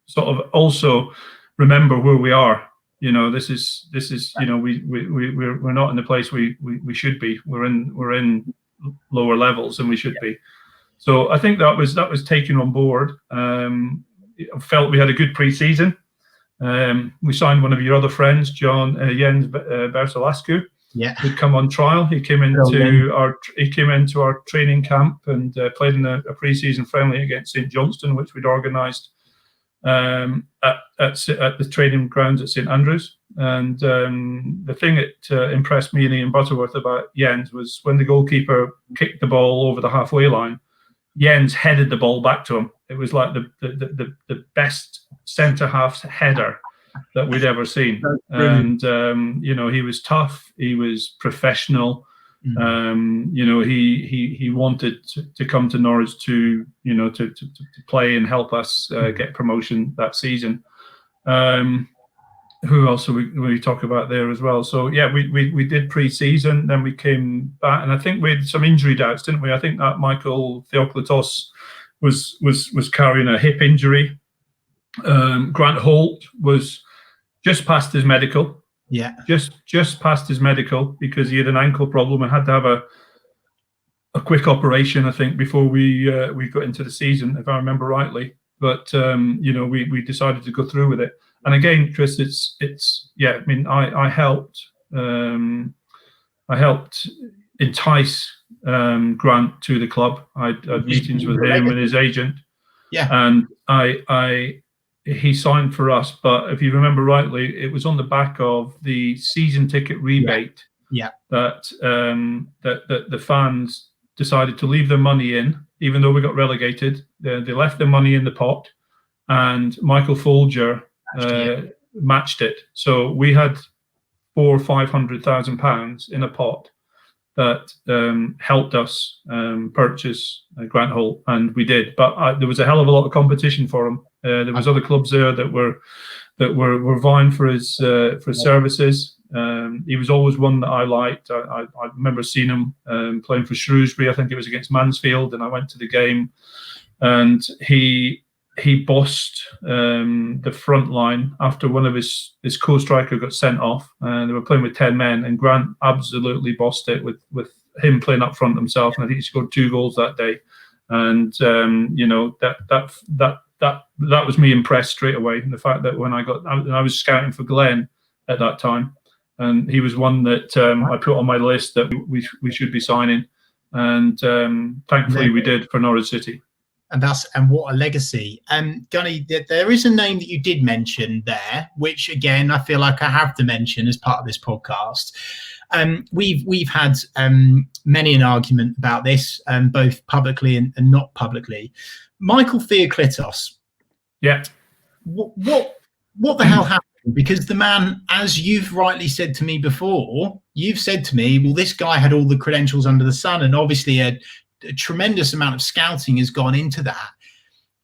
sort of also remember where we are. This is we're not in the place we should be. We're in lower levels than we should be. So I think that was taken on board. I felt we had a good pre-season. We signed one of your other friends, Jens Bersalascu. Yeah, who'd come on trial. He came into our training camp and played in a pre-season friendly against St Johnstone, which we'd organised at the training grounds at St Andrews. And the thing that impressed me and Ian Butterworth about Jens was when the goalkeeper kicked the ball over the halfway line, Jens headed the ball back to him. It was like the best centre half header that we'd ever seen. And he was tough, he was professional. He wanted to come to Norwich to play and help us get promotion that season. Who else we talk about there as well? So yeah, we did pre-season, then we came back, and I think we had some injury doubts, didn't we? I think that Michael Theoklitos was carrying a hip injury. Grant Holt was just past his medical. Yeah, just past his medical, because he had an ankle problem and had to have a quick operation, I think, before we got into the season, if I remember rightly. But we decided to go through with it. And again, Chris, it's yeah. I mean, I helped entice Grant to the club. I had meetings with him and his agent. Yeah, and he signed for us. But if you remember rightly, it was on the back of the season ticket rebate. Yeah. That the fans decided to leave their money in, even though we got relegated. They left their money in the pot, and Michael Folger matched it. So we had £400,000 or £500,000 in a pot that helped us purchase Grant Holt, and we did. But there was a hell of a lot of competition for him. There was other clubs there that were vying for his services. He was always one that I liked. I remember seeing him playing for Shrewsbury. I think it was against Mansfield, and I went to the game, and he bossed the front line after one of his co-striker got sent off, and they were playing with 10 men, and Grant absolutely bossed it with him playing up front himself, and I think he scored 2 goals that day. And that was me impressed straight away. And the fact that when I was scouting for Glenn at that time, and he was one that I put on my list that we should be signing, and thankfully we did for Norwich City. And what a legacy. Gunny, there is a name that you did mention there, which again I feel like I have to mention as part of this podcast. We've had many an argument about this, both publicly and not publicly. Michael Theoklitos. Yeah. What the hell happened? Because the man, as you've rightly said to me before, you've said to me, well, this guy had all the credentials under the sun, and obviously a tremendous amount of scouting has gone into that.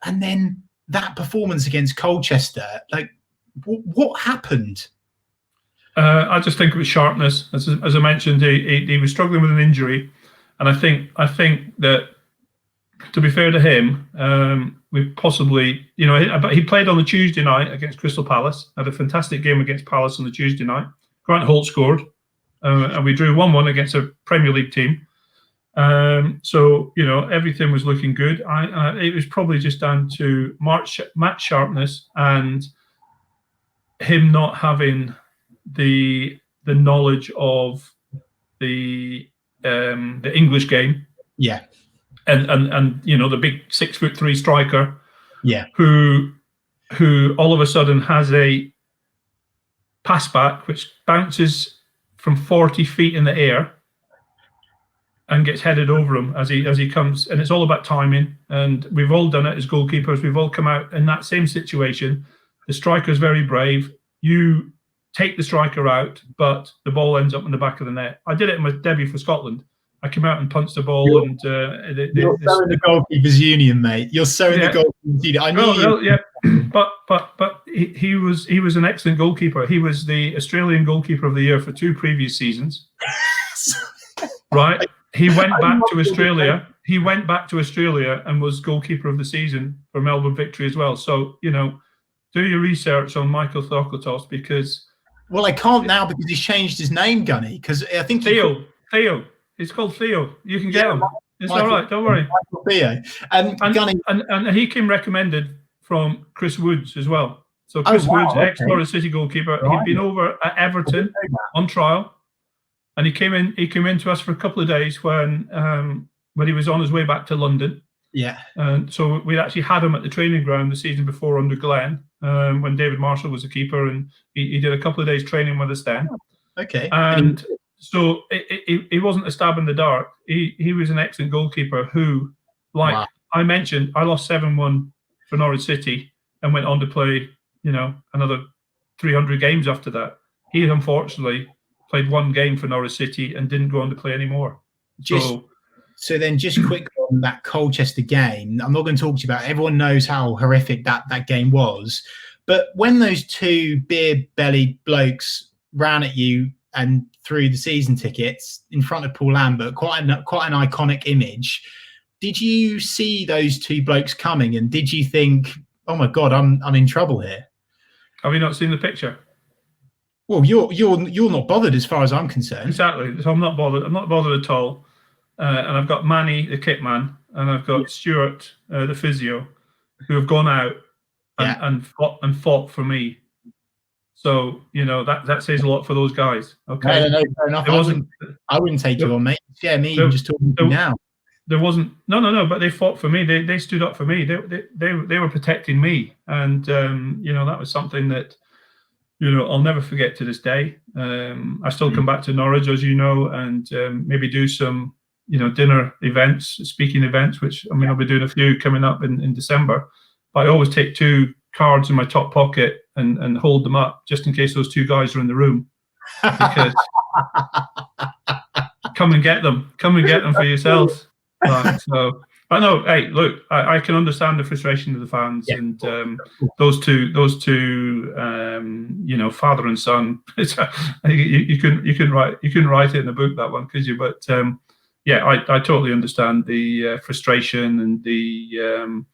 And then that performance against Colchester, like, What happened? I just think it was sharpness. As I mentioned, he was struggling with an injury, and I think that, to be fair to him, we possibly, he played on the Tuesday night against Crystal Palace, had a fantastic game against Palace on the Tuesday night. Grant Holt scored, and we drew 1-1 against a Premier League team. So, everything was looking good. It was probably just down to match sharpness and him not having the knowledge of the English game. Yeah. And the big 6'3" striker, who all of a sudden has a pass back which bounces from 40 feet in the air and gets headed over him as he comes. And it's all about timing. And we've all done it as goalkeepers. We've all come out in that same situation. The striker's very brave. You take the striker out, but the ball ends up in the back of the net. I did it in my debut for Scotland. I came out and punched the ball, you're and so in the goalkeepers union, mate. You're so in the goalkeepers union. I know. Yeah, but he was an excellent goalkeeper. He was the Australian goalkeeper of the year for 2 previous seasons. Right? He went back to Australia. He went back to Australia and was goalkeeper of the season for Melbourne Victory as well. So do your research on Michael Thorkotos, because. Well, I can't now because he's changed his name, Gunny. Because I think Theo. It's called Theo. You can get him. It's all right. Don't worry. Theo. Gunny. And he came recommended from Chris Woods as well. So Chris Woods, ex-Norwich City goalkeeper, he'd been over at Everton on trial, and he came in to us for a couple of days when he was on his way back to London. Yeah. And so we actually had him at the training ground the season before under Glenn, when David Marshall was a keeper, and he did a couple of days training with us then. Okay. And so he wasn't a stab in the dark. He was an excellent goalkeeper who, I mentioned, I lost 7-1 for Norwich City and went on to play, another 300 games after that. He unfortunately played 1 game for Norwich City and didn't go on to play anymore. So then just quickly on that Colchester game, I'm not going to talk to you about it. Everyone knows how horrific that game was. But when those 2 beer-bellied blokes ran at you and threw the season tickets in front of Paul Lambert, quite an iconic image, did you see those 2 blokes coming, and did you think, oh my God, I'm in trouble here? Have you not seen the picture? Well, you're not bothered as far as I'm concerned. Exactly. So I'm not bothered. I'm not bothered at all. And I've got Manny, the kit man, and I've got Stuart, the physio, who have gone out and fought for me. So that says a lot for those guys. Okay. No, fair enough. I wouldn't take you on, mate. Yeah, me just talking to you now. There wasn't no, but they fought for me. They stood up for me. They were protecting me, and that was something that I'll never forget to this day. I still come back to Norwich, as you know, and maybe do some dinner events, speaking events, which I'll be doing a few coming up in December. But I always take 2 cards in my top pocket and hold them up just in case those 2 guys are in the room. Because come and get them for yourselves. Right, so I know. Hey, look, I can understand the frustration of the fans, and those two, father and son. You couldn't write it in a book, that one, could you? But I totally understand the frustration and the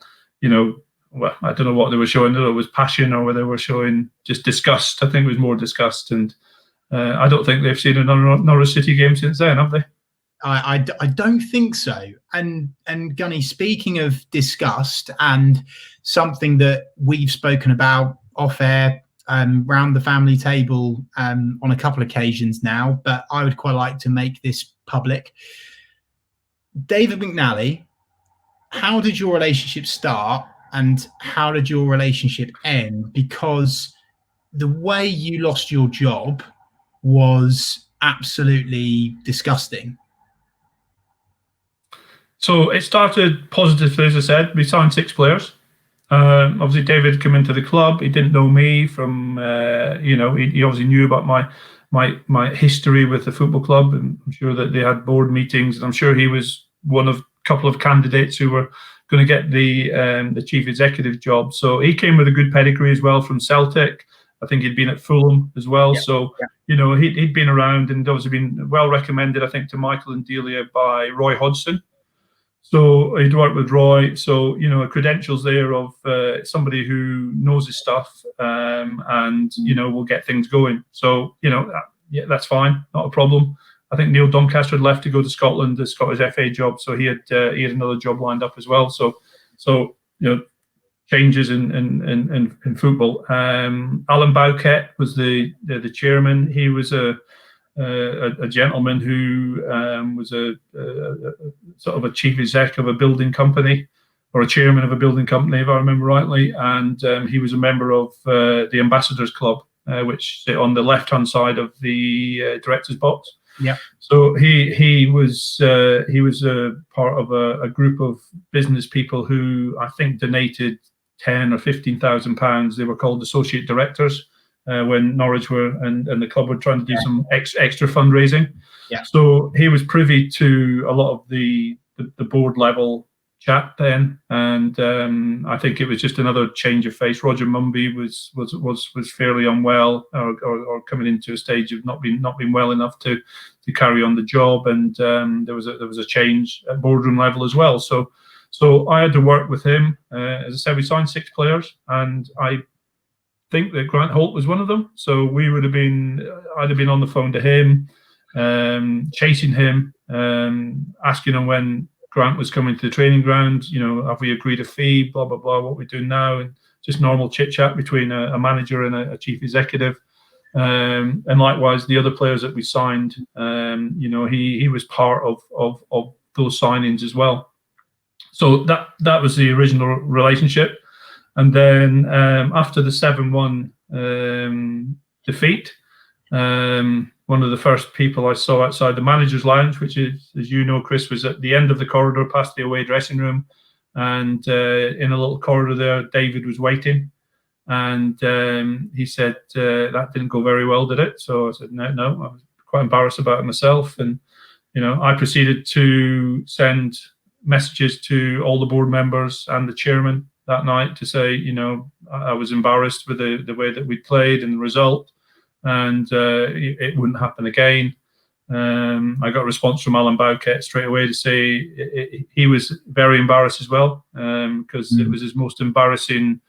well, I don't know what they were showing. I don't know if it was passion or whether they were showing just disgust. I think it was more disgust, and I don't think they've seen another Norwich City game since then, have they? I don't think so. And Gunny, speaking of disgust, and something that we've spoken about off air round the family table on a couple of occasions now, but I would quite like to make this public. David McNally, how did your relationship start and how did your relationship end? Because the way you lost your job was absolutely disgusting. So it started positively, as I said. We signed 6 players. Obviously, David came into the club. He didn't know me from, he obviously knew about my history with the football club. And I'm sure that they had board meetings, and I'm sure he was one of a couple of candidates who were going to get the chief executive job. So he came with a good pedigree as well from Celtic, I think he'd been at Fulham as well. Yeah. So, Yeah. you know, he'd been around and obviously been well recommended, I think, to Michael and Delia by Roy Hodgson. So he'd worked with Roy. So, you know, credentials there of somebody who knows his stuff and, you know, will get things going. So, you know, yeah, that's fine. Not a problem. I think Neil Doncaster had left to go to Scotland, the Scottish FA job. So he had another job lined up as well. So you know, changes in football. Alan Bowkett was the chairman. He was a gentleman who was a sort of a chief exec of a building company, or a chairman of a building company, if I remember rightly. And he was a member of the Ambassadors Club, which sit on the left-hand side of the director's box. Yeah. So he was a part of a group of business people who I think donated £10,000 or £15,000. They were called associate directors when Norwich were and the club were trying to do some extra fundraising. Yeah. So he was privy to a lot of the board level chat then, and I think it was just another change of face. Roger Mumby was fairly unwell or coming into a stage of not being well enough to carry on the job, and there was a change at boardroom level as well. So I had to work with him. As I said, we signed 6 players, and I think that Grant Holt was one of them. So I'd have been on the phone to him, chasing him, asking him when Grant was coming to the training ground. You know, have we agreed a fee? Blah blah blah. What we do now, and just normal chit chat between a manager and a chief executive. And likewise, the other players that we signed, you know, he was part of those signings as well. So that was the original relationship. And then after the 7-1 defeat, one of the first people I saw outside the manager's lounge, which is, as you know, Chris, was at the end of the corridor past the away dressing room. And in a little corridor there, David was waiting. And he said, that didn't go very well, did it? So I said, no, I was quite embarrassed about it myself. And, you know, I proceeded to send messages to all the board members and the chairman that night to say, you know, I was embarrassed with the way that we played and the result, and it wouldn't happen again. I got a response from Alan Bowkett straight away to say he was very embarrassed as well, because it was his most embarrassing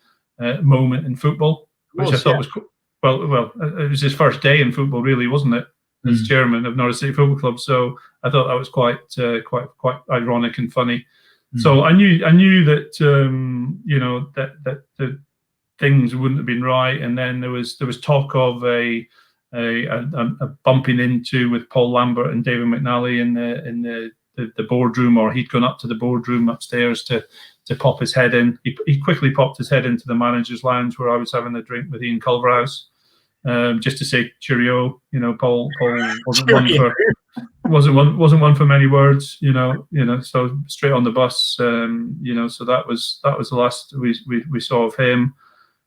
moment in football, which I thought was well, it was his first day in football, really, wasn't it, as chairman of Norwich City Football Club? So I thought that was quite ironic and funny. So I knew that you know, that the things wouldn't have been right, and then there was talk of a bumping into with Paul Lambert and David McNally in the boardroom, or he'd gone up to the boardroom upstairs to pop his head in. He quickly popped his head into the manager's lounge where I was having a drink with Ian Culverhouse, just to say cheerio. You know, Paul wasn't one for many words. You know. So straight on the bus. You know, so that was the last we saw of him.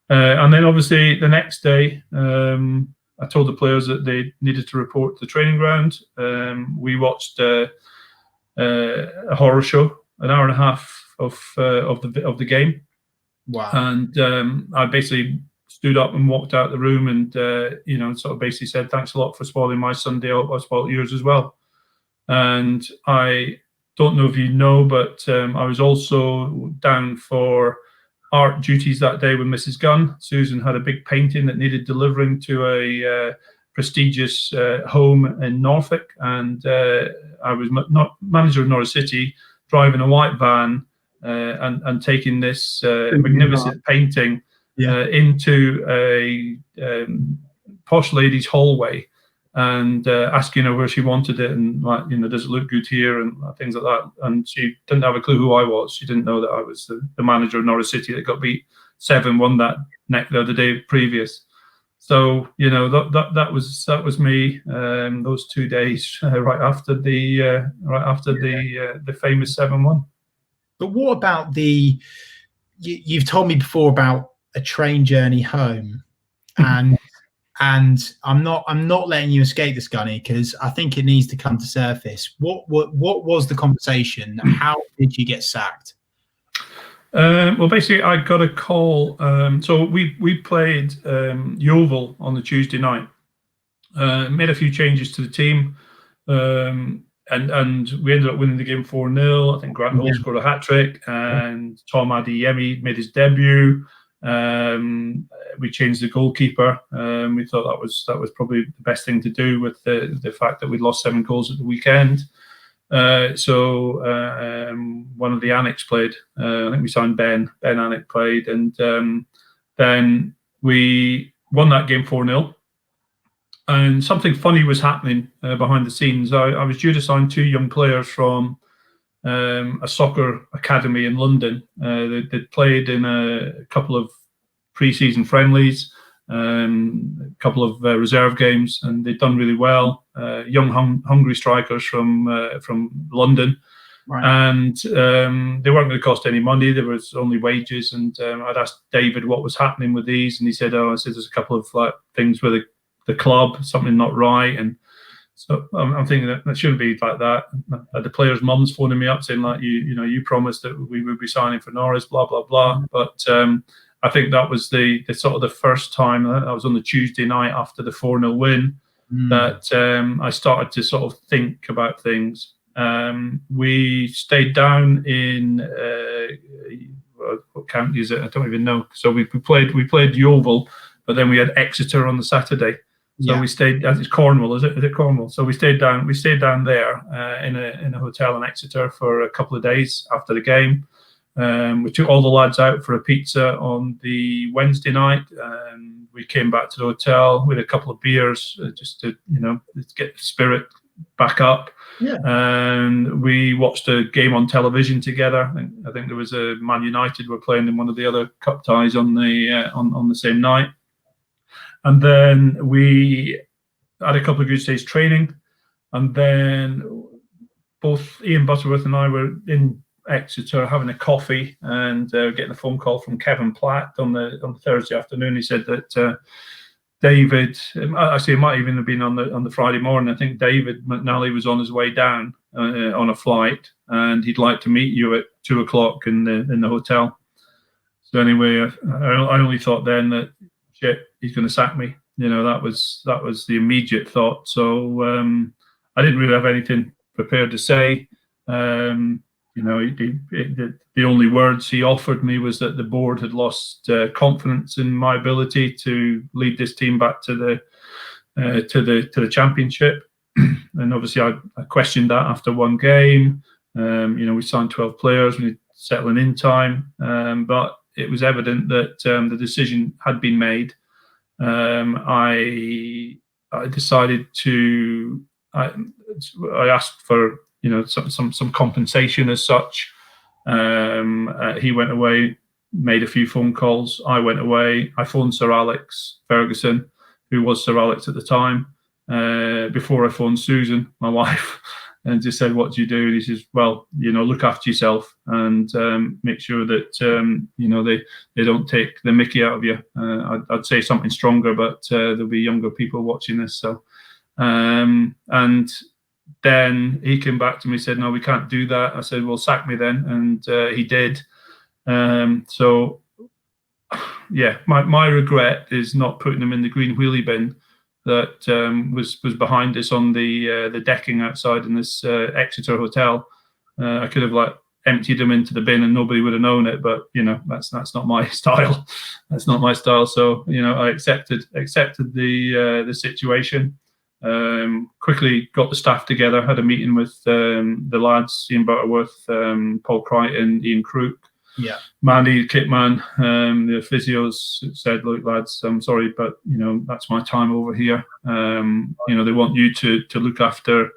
And then obviously the next day, I told the players that they needed to report to the training ground. We watched a horror show, an hour and a half of the game. Wow. And I basically stood up and walked out the room, and you know, sort of basically said, "Thanks a lot for spoiling my Sunday. I spoiled yours as well." And I don't know if you know, but I was also down for art duties that day with Mrs. Gunn. Susan had a big painting that needed delivering to a prestigious home in Norfolk, and I was manager of Norwich City, driving a white van and taking this magnificent painting into a posh lady's hallway, and asking her where she wanted it, and like, you know, does it look good here, and things like that. And she didn't have a clue who I was. She didn't know that I was the manager of Norwich City that got beat 7-1 the day previous. So, you know, that was me. Those 2 days right after the famous 7-1. But what about you've told me before about a train journey home, and I'm not letting you escape this, Gunny, because I think it needs to come to surface. What was the conversation? How did you get sacked? Well, basically, I got a call. So we played Yeovil on the Tuesday night. Made a few changes to the team, and we ended up winning the game 4-0. I think Grant Hull scored a hat trick, and Tom Adeyemi made his debut. We changed the goalkeeper. We thought that was probably the best thing to do with the fact that we'd lost 7 goals at the weekend. So one of the Annex played. I think we signed Ben Annex played, and then we won that game 4-0. And something funny was happening behind the scenes. I was due to sign 2 young players from a soccer academy in London. They'd played in a couple of pre-season friendlies, a couple of reserve games, and they'd done really well. Young, hungry strikers from London. Right. And they weren't going to cost any money. There was only wages. And I'd asked David what was happening with these, and he said, "Oh, I said there's a couple of things with the club, something not right." And so I'm thinking that shouldn't be like that. The players' mums phoning me up saying like, you promised that we would be signing for Norris, blah blah blah. But I think that was the sort of the first time that was on the Tuesday night after the 4-0 win that I started to sort of think about things. We stayed down in what county is it? I don't even know. So we played Yeovil, but then we had Exeter on the Saturday. So we stayed. It's Cornwall, is it? Is it Cornwall? So we stayed down. We stayed down there in a hotel in Exeter for a couple of days after the game. We took all the lads out for a pizza on the Wednesday night. We came back to the hotel with a couple of beers just to get the spirit back up. Yeah. And we watched a game on television together. I think there was a Man United were playing in one of the other cup ties on the same night. And then we had a couple of good days training, and then both Ian Butterworth and I were in Exeter having a coffee, and getting a phone call from Kevin Platt on the Thursday afternoon. He said that David, actually it might even have been on the Friday morning. I think David McNally was on his way down on a flight, and he'd like to meet you at 2:00 in the hotel. So anyway, I only thought then that, shit, he's going to sack me. That was the immediate thought. So I didn't really have anything prepared to say. The only words he offered me was that the board had lost confidence in my ability to lead this team back to the championship. And obviously I questioned that after one game. We signed 12 players, we settling in time, but it was evident that the decision had been made. I decided to. I asked for some compensation as such. He went away, made a few phone calls. I went away. I phoned Sir Alex Ferguson, who was Sir Alex at the time, before I phoned Susan, my wife, and just said, "What do you do?" And he says, "Well, look after yourself and make sure that they don't take the mickey out of you." I'd say something stronger, but there'll be younger people watching this. So, and then he came back to me and said, "No, we can't do that." I said, "Well, sack me then," and he did. So, yeah, my regret is not putting him in the green wheelie bin that was behind us on the decking outside in this Exeter hotel. I could have emptied them into the bin and nobody would have known it, but that's not my style. That's not my style. So I accepted the situation. Quickly got the staff together. Had a meeting with the lads, Ian Butterworth, Paul Crichton, Ian Crook. Yeah, Mandy, the kit man, the physios said, "Look, lads, I'm sorry, but that's my time over here. They want you to look after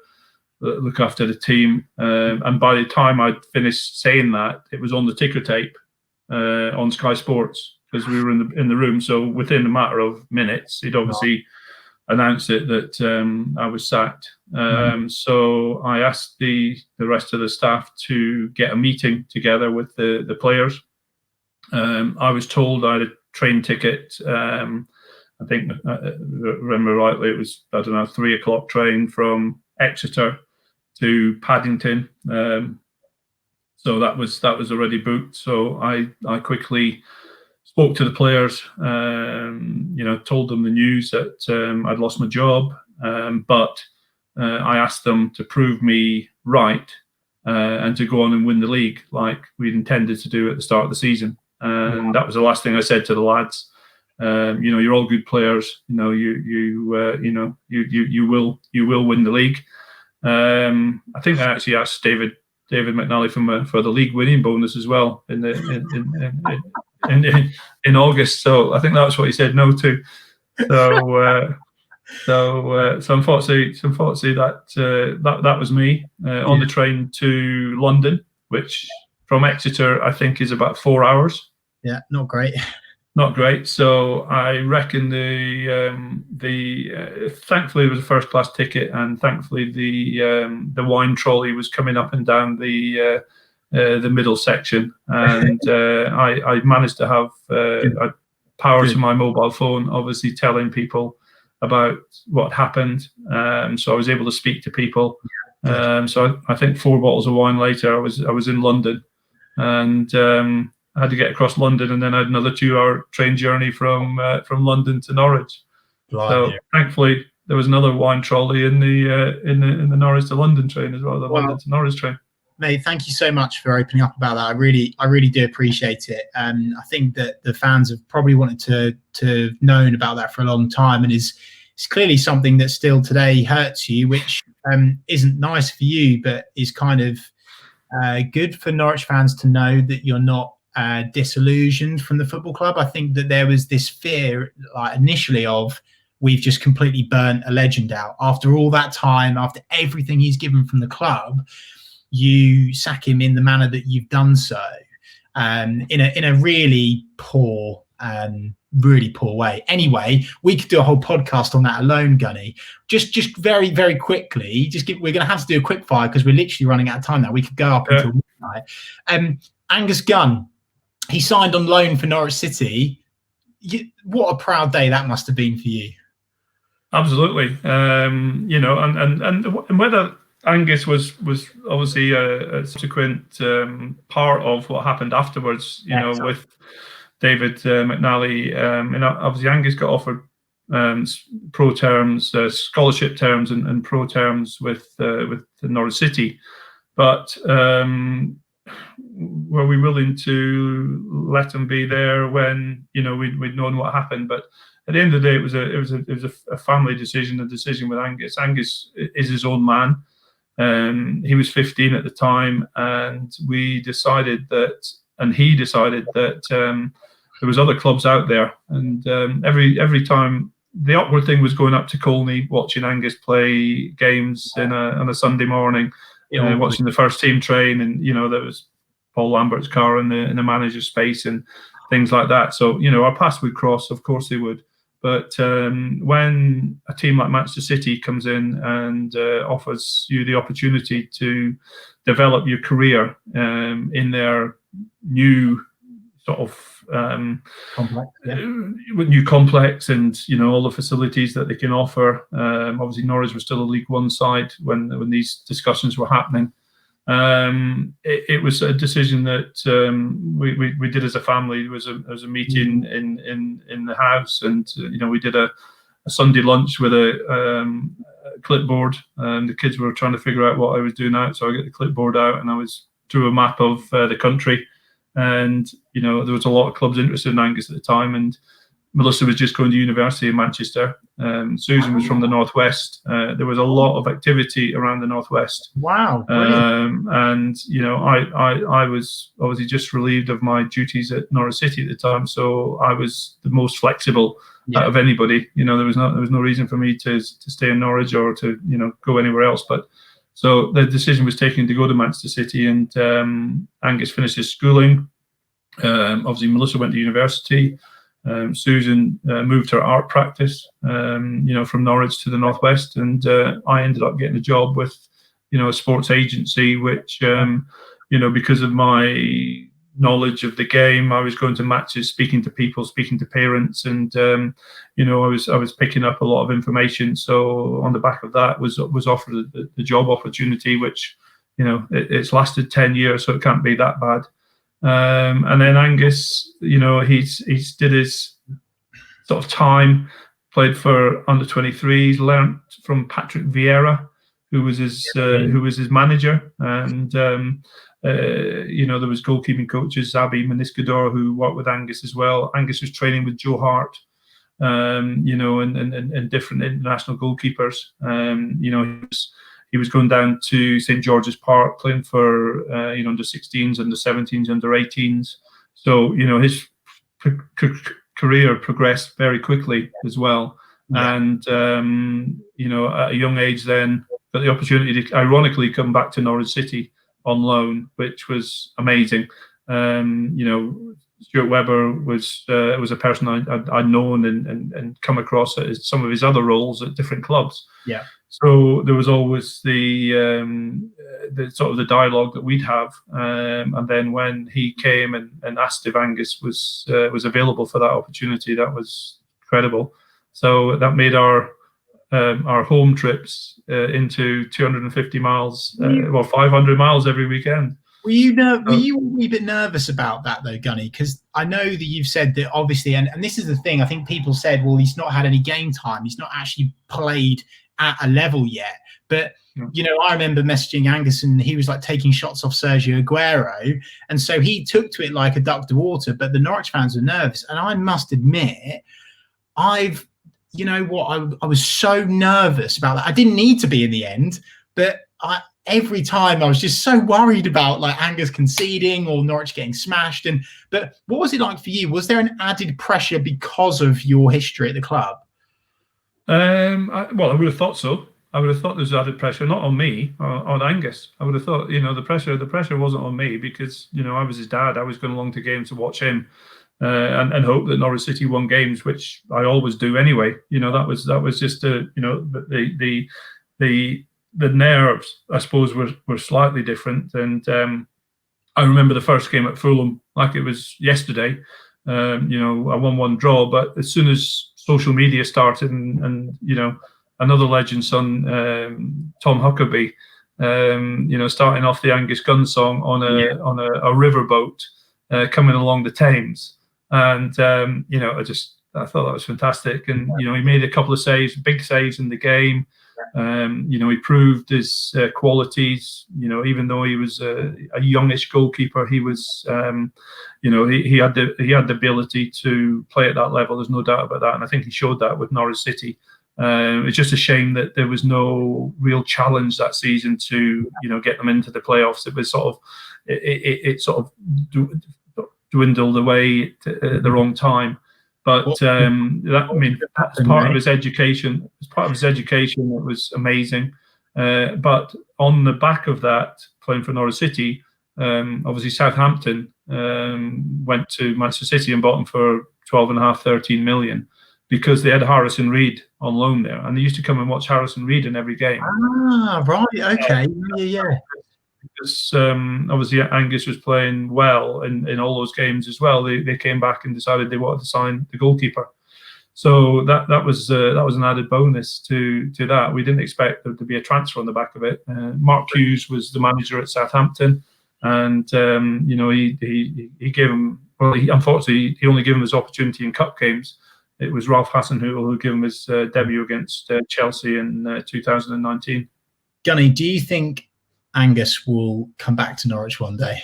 the team." And by the time I'd finished saying that, it was on the ticker tape on Sky Sports, because we were in the room. So within a matter of minutes, he'd obviously announced it that I was sacked. So I asked the rest of the staff to get a meeting together with the players. I was told I had a train ticket. I think, remember rightly, it was, 3:00 train from Exeter to Paddington. So that was already booked. So I quickly spoke to the players, told them the news that I'd lost my job, but I asked them to prove me right and to go on and win the league like we'd intended to do at the start of the season. And that was the last thing I said to the lads. You're all good players. You will win the league. I think I actually asked David McNally for the league winning bonus as well in August. So I think that's what he said no to. So unfortunately that was me on the train to London, which from Exeter I think is about 4 hours. Yeah, not great. Not great. So I reckon thankfully it was a first class ticket, and thankfully the wine trolley was coming up and down the middle section, and I managed to have power to my mobile phone, obviously telling people about what happened. So I was able to speak to people. So I think 4 bottles of wine later, I was in London, and I had to get across London, and then I had another 2-hour train journey from London to Norwich. So thankfully, there was another wine trolley in the Norwich to London train as well, London to Norwich train. Mate, thank you so much for opening up about that. I really do appreciate it. I think that the fans have probably wanted to have known about that for a long time, and it's clearly something that still today hurts you, which isn't nice for you, but is kind of good for Norwich fans to know that you're not disillusioned from the football club. I think that there was this fear initially of, we've just completely burnt a legend out. After all that time, after everything he's given from the club, you sack him in the manner that you've done so, in a really poor way. Anyway, we could do a whole podcast on that alone, Gunny. Just very, very quickly, we're going to have to do a quick fire because we're literally running out of time now. We could go up until midnight. Angus Gunn, he signed on loan for Norwich City. What a proud day that must have been for you. Absolutely. And whether Angus was obviously a subsequent part of what happened afterwards, with David McNally. Obviously Angus got offered pro terms, scholarship terms, and pro terms with the Norwich City, but were we willing to let him be there when we'd known what happened? But at the end of the day, it was a family decision, a decision with Angus. Angus is his own man. He was 15 at the time, and he decided that there was other clubs out there, and every time the awkward thing was going up to Colney, watching Angus play games on a Sunday morning, watching the first team train, and there was Paul Lambert's car in the manager's space and things like that. So our paths would cross, of course they would. But when a team like Manchester City comes in and offers you the opportunity to develop your career in their new sort of new complex, and all the facilities that they can offer. Obviously, Norwich was still a League One side when these discussions were happening. It was a decision that we did as a family. There was a meeting in the house, and we did a Sunday lunch with a clipboard, and the kids were trying to figure out what I was doing out. So I got the clipboard out, and I drew a map of the country. And there was a lot of clubs interested in Angus at the time, and Melissa was just going to university in Manchester. Susan was from the Northwest. There was a lot of activity around the Northwest. Wow! And I was obviously just relieved of my duties at Norwich City at the time, so I was the most flexible out of anybody. There was no reason for me to stay in Norwich or to go anywhere else. But so the decision was taken to go to Manchester City, and Angus finished his schooling. Obviously, Melissa went to university. Susan moved her art practice, from Norwich to the Northwest, and I ended up getting a job with, a sports agency, which, because of my knowledge of the game, I was going to matches, speaking to people, speaking to parents, and I was picking up a lot of information. So on the back of that was offered the job opportunity, which it's lasted 10 years, so it can't be that bad. And then Angus, he's did his sort of time, played for under 23s, learnt from Patrick Vieira, who was his manager, and there was goalkeeping coaches Zabi Maniscador who worked with Angus as well. Angus was training with Joe Hart, and different international goalkeepers. He was going down to St George's Park playing for under 16s, under 17s, under 18s. So his career progressed very quickly as well. Yeah. And at a young age then got the opportunity to ironically come back to Norwich City on loan, which was amazing. Stuart Webber was a person I'd known and come across as some of his other roles at different clubs. Yeah. So there was always the sort of the dialogue that we'd have, and then when he came and asked if Angus was available for that opportunity, that was incredible. So that made our home trips into 250 miles, 500 miles every weekend. Were you a wee bit nervous about that though, Gunny? Because I know that you've said that obviously, and this is the thing. I think people said, well, he's not had any game time. He's not actually played at a level yet. But I remember messaging Angus, and he was like taking shots off Sergio Aguero, and so he took to it like a duck to water. But the Norwich fans were nervous, and I must admit, I was so nervous about that. I didn't need to be in the end, but every time I was just so worried about like Angus conceding or Norwich getting smashed. But what was it like for you? Was there an added pressure because of your history at the club? I would have thought so. I would have thought there's added pressure, not on me, on Angus. I would have thought, the pressure wasn't on me because, I was his dad. I was going along to games to watch him and hope that Norwich City won games, which I always do anyway. That was just the nerves, I suppose, were slightly different. And I remember the first game at Fulham like it was yesterday. A 1-1 draw, but as soon as social media started and another legend's son, Tom Huckabee, starting off the Angus Gunn song on a riverboat coming along the Thames, and I thought that was fantastic. And he made a couple of saves, big saves in the game. He proved his qualities. Even though he was a youngish goalkeeper, he was, he had the ability to play at that level. There's no doubt about that, and I think he showed that with Norwich City. It's just a shame that there was no real challenge that season to get them into the playoffs. It was it sort of dwindled away at the wrong time. But as part of his education, it was amazing. But on the back of that, playing for Norwich City, obviously Southampton went to Manchester City and bought him for 12.5, 13 million because they had Harrison Reed on loan there, and they used to come and watch Harrison Reed in every game. Ah, right, okay, yeah. Because obviously Angus was playing well in all those games as well. They came back and decided they wanted to sign the goalkeeper. So that was an added bonus to that. We didn't expect there to be a transfer on the back of it. Mark Hughes was the manager at Southampton, and he gave him. Well, unfortunately, he only gave him his opportunity in cup games. It was Ralph Hasenhüttl who gave him his debut against Chelsea in 2019. Gunny, do you think Angus will come back to Norwich one day?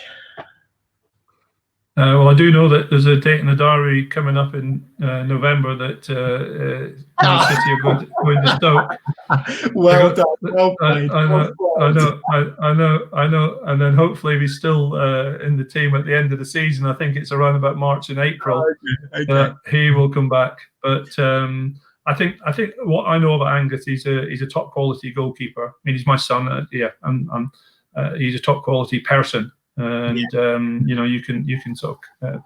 Well, I do know that there's a date in the diary coming up in November that Norwich City are going to Stoke. Well done. Well played. I know. And then hopefully we're still in the team at the end of the season. I think it's around about March and April. Okay. He will come back. But I think what I know about Angus, he's a top quality goalkeeper. I mean, he's my son. He's a top quality person. And you can sort of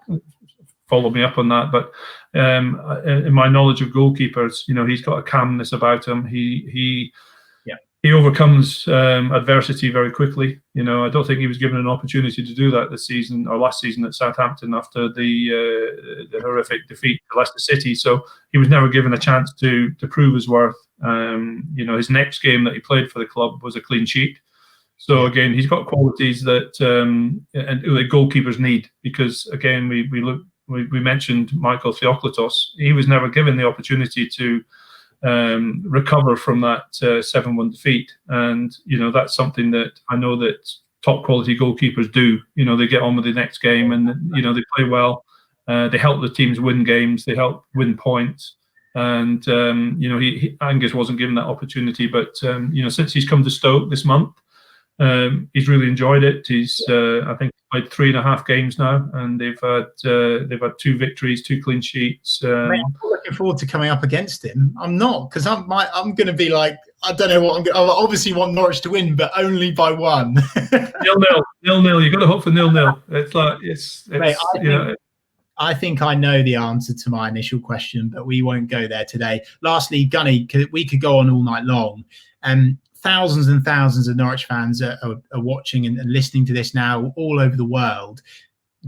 follow me up on that. But in my knowledge of goalkeepers, he's got a calmness about him. He overcomes adversity very quickly. I don't think he was given an opportunity to do that this season or last season at Southampton after the horrific defeat to Leicester City. So he was never given a chance to prove his worth. His next game that he played for the club was a clean sheet. So again, he's got qualities that and the goalkeepers need, because again, we mentioned Michael Theoklitos. He was never given the opportunity to recover from that 7-1 defeat, and that's something that I know that top quality goalkeepers do. They get on with the next game, and they play well. They help the teams win games. They help win points. And Angus wasn't given that opportunity, but since he's come to Stoke this month, he's really enjoyed it. He's I think played 3.5 games now, and they've had 2 victories, 2 clean sheets. I'm looking forward to coming up against him. I'm not, because I'm going to be like, I don't know what I'm going. I obviously want Norwich to win, but only by 1. 0-0. You've got to hope for 0-0. It's like Mate, I think I know the answer to my initial question, but we won't go there today. Lastly, Gunny, we could go on all night long. Thousands and thousands of Norwich fans are watching and listening to this now all over the world.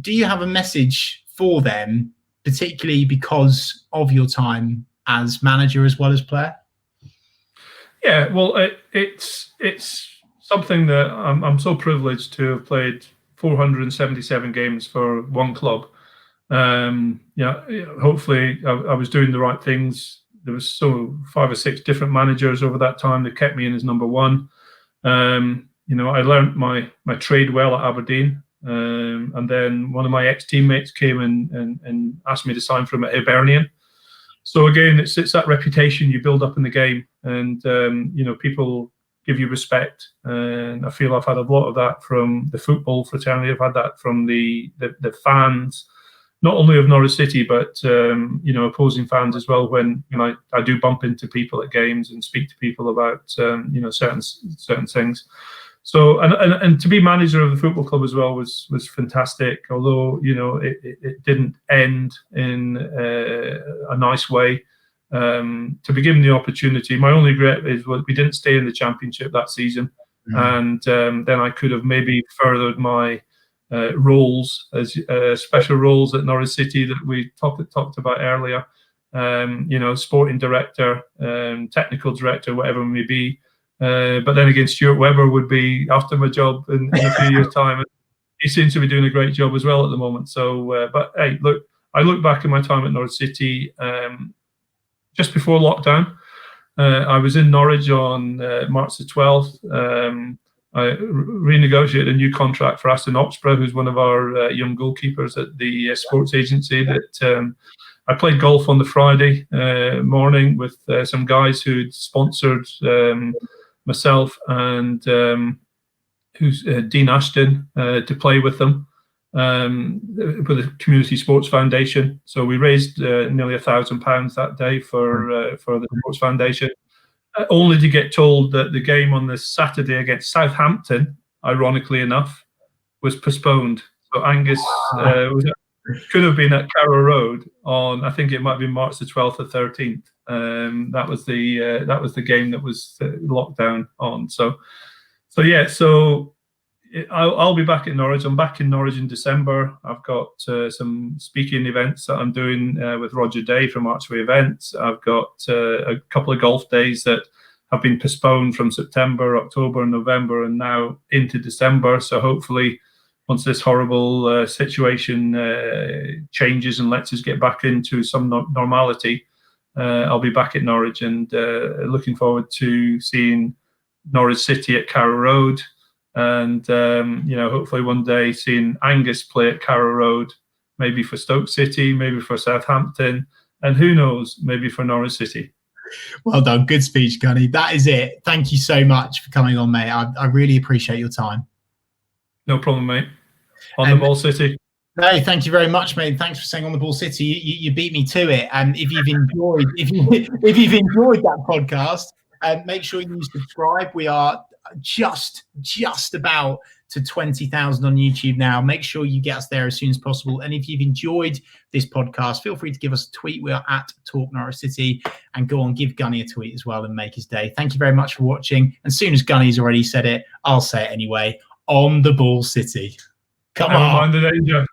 Do you have a message for them, particularly because of your time as manager as well as player? Yeah, well, it's something that I'm so privileged to have played 477 games for one club. Hopefully I was doing the right things. There was 5 or 6 different managers over that time that kept me in as number 1. I learned my trade well at Aberdeen, and then one of my ex-teammates came and asked me to sign for him at Hibernian. So again, it's that reputation you build up in the game, and people give you respect, and I feel I've had a lot of that from the football fraternity. I've had that from the fans, not only of Norwich City, but opposing fans as well. When I do bump into people at games and speak to people about certain things. So and to be manager of the football club as well was fantastic. Although it didn't end in a nice way. To be given the opportunity, my only regret is we didn't stay in the Championship that season, and then I could have maybe furthered my roles as special roles at Norwich City that we talked about earlier. Sporting director, technical director, whatever it may be. But then again, Stuart Webber would be after my job in a few years' time. And he seems to be doing a great job as well at the moment. So, but hey, look, I look back at my time at Norwich City just before lockdown. I was in Norwich on March the 12th. I renegotiated a new contract for Aston Oxborough, who's one of our young goalkeepers at the sports agency. That I played golf on the Friday morning with some guys who'd sponsored myself and who's Dean Ashton to play with them with the Community Sports Foundation. So we raised nearly £1,000 that day for the Sports Foundation. Only to get told that the game on this Saturday against Southampton, ironically enough, was postponed. So Angus could have been at Carrow Road on, I think it might be March the 12th or 13th. That was the game that was locked down on. So I'll be back at Norwich. I'm back in Norwich in December. I've got some speaking events that I'm doing with Roger Day from Archway Events. I've got a couple of golf days that have been postponed from September, October, November, and now into December. So hopefully, once this horrible situation changes and lets us get back into some normality, I'll be back at Norwich, and looking forward to seeing Norwich City at Carrow Road. And hopefully one day seeing Angus play at Carrow Road, maybe for Stoke City, maybe for Southampton, and who knows, maybe for Norwich City. Well done, good speech, Gunny. That is it. Thank you so much for coming on, mate. I really appreciate your time. No problem, mate. On the ball, City. No, thank you very much, mate. Thanks for saying on the ball, City. You beat me to it. And if you've enjoyed that podcast, make sure you subscribe. We are just about to 20,000 on YouTube now. Make sure you get us there as soon as possible. And if you've enjoyed this podcast, feel free to give us a tweet. We are at TalkNorwichCity, and go on, give Gunny a tweet as well and make his day. Thank you very much for watching. And as soon as Gunny's already said it, I'll say it anyway. On the ball, City. Come on. Never mind the danger.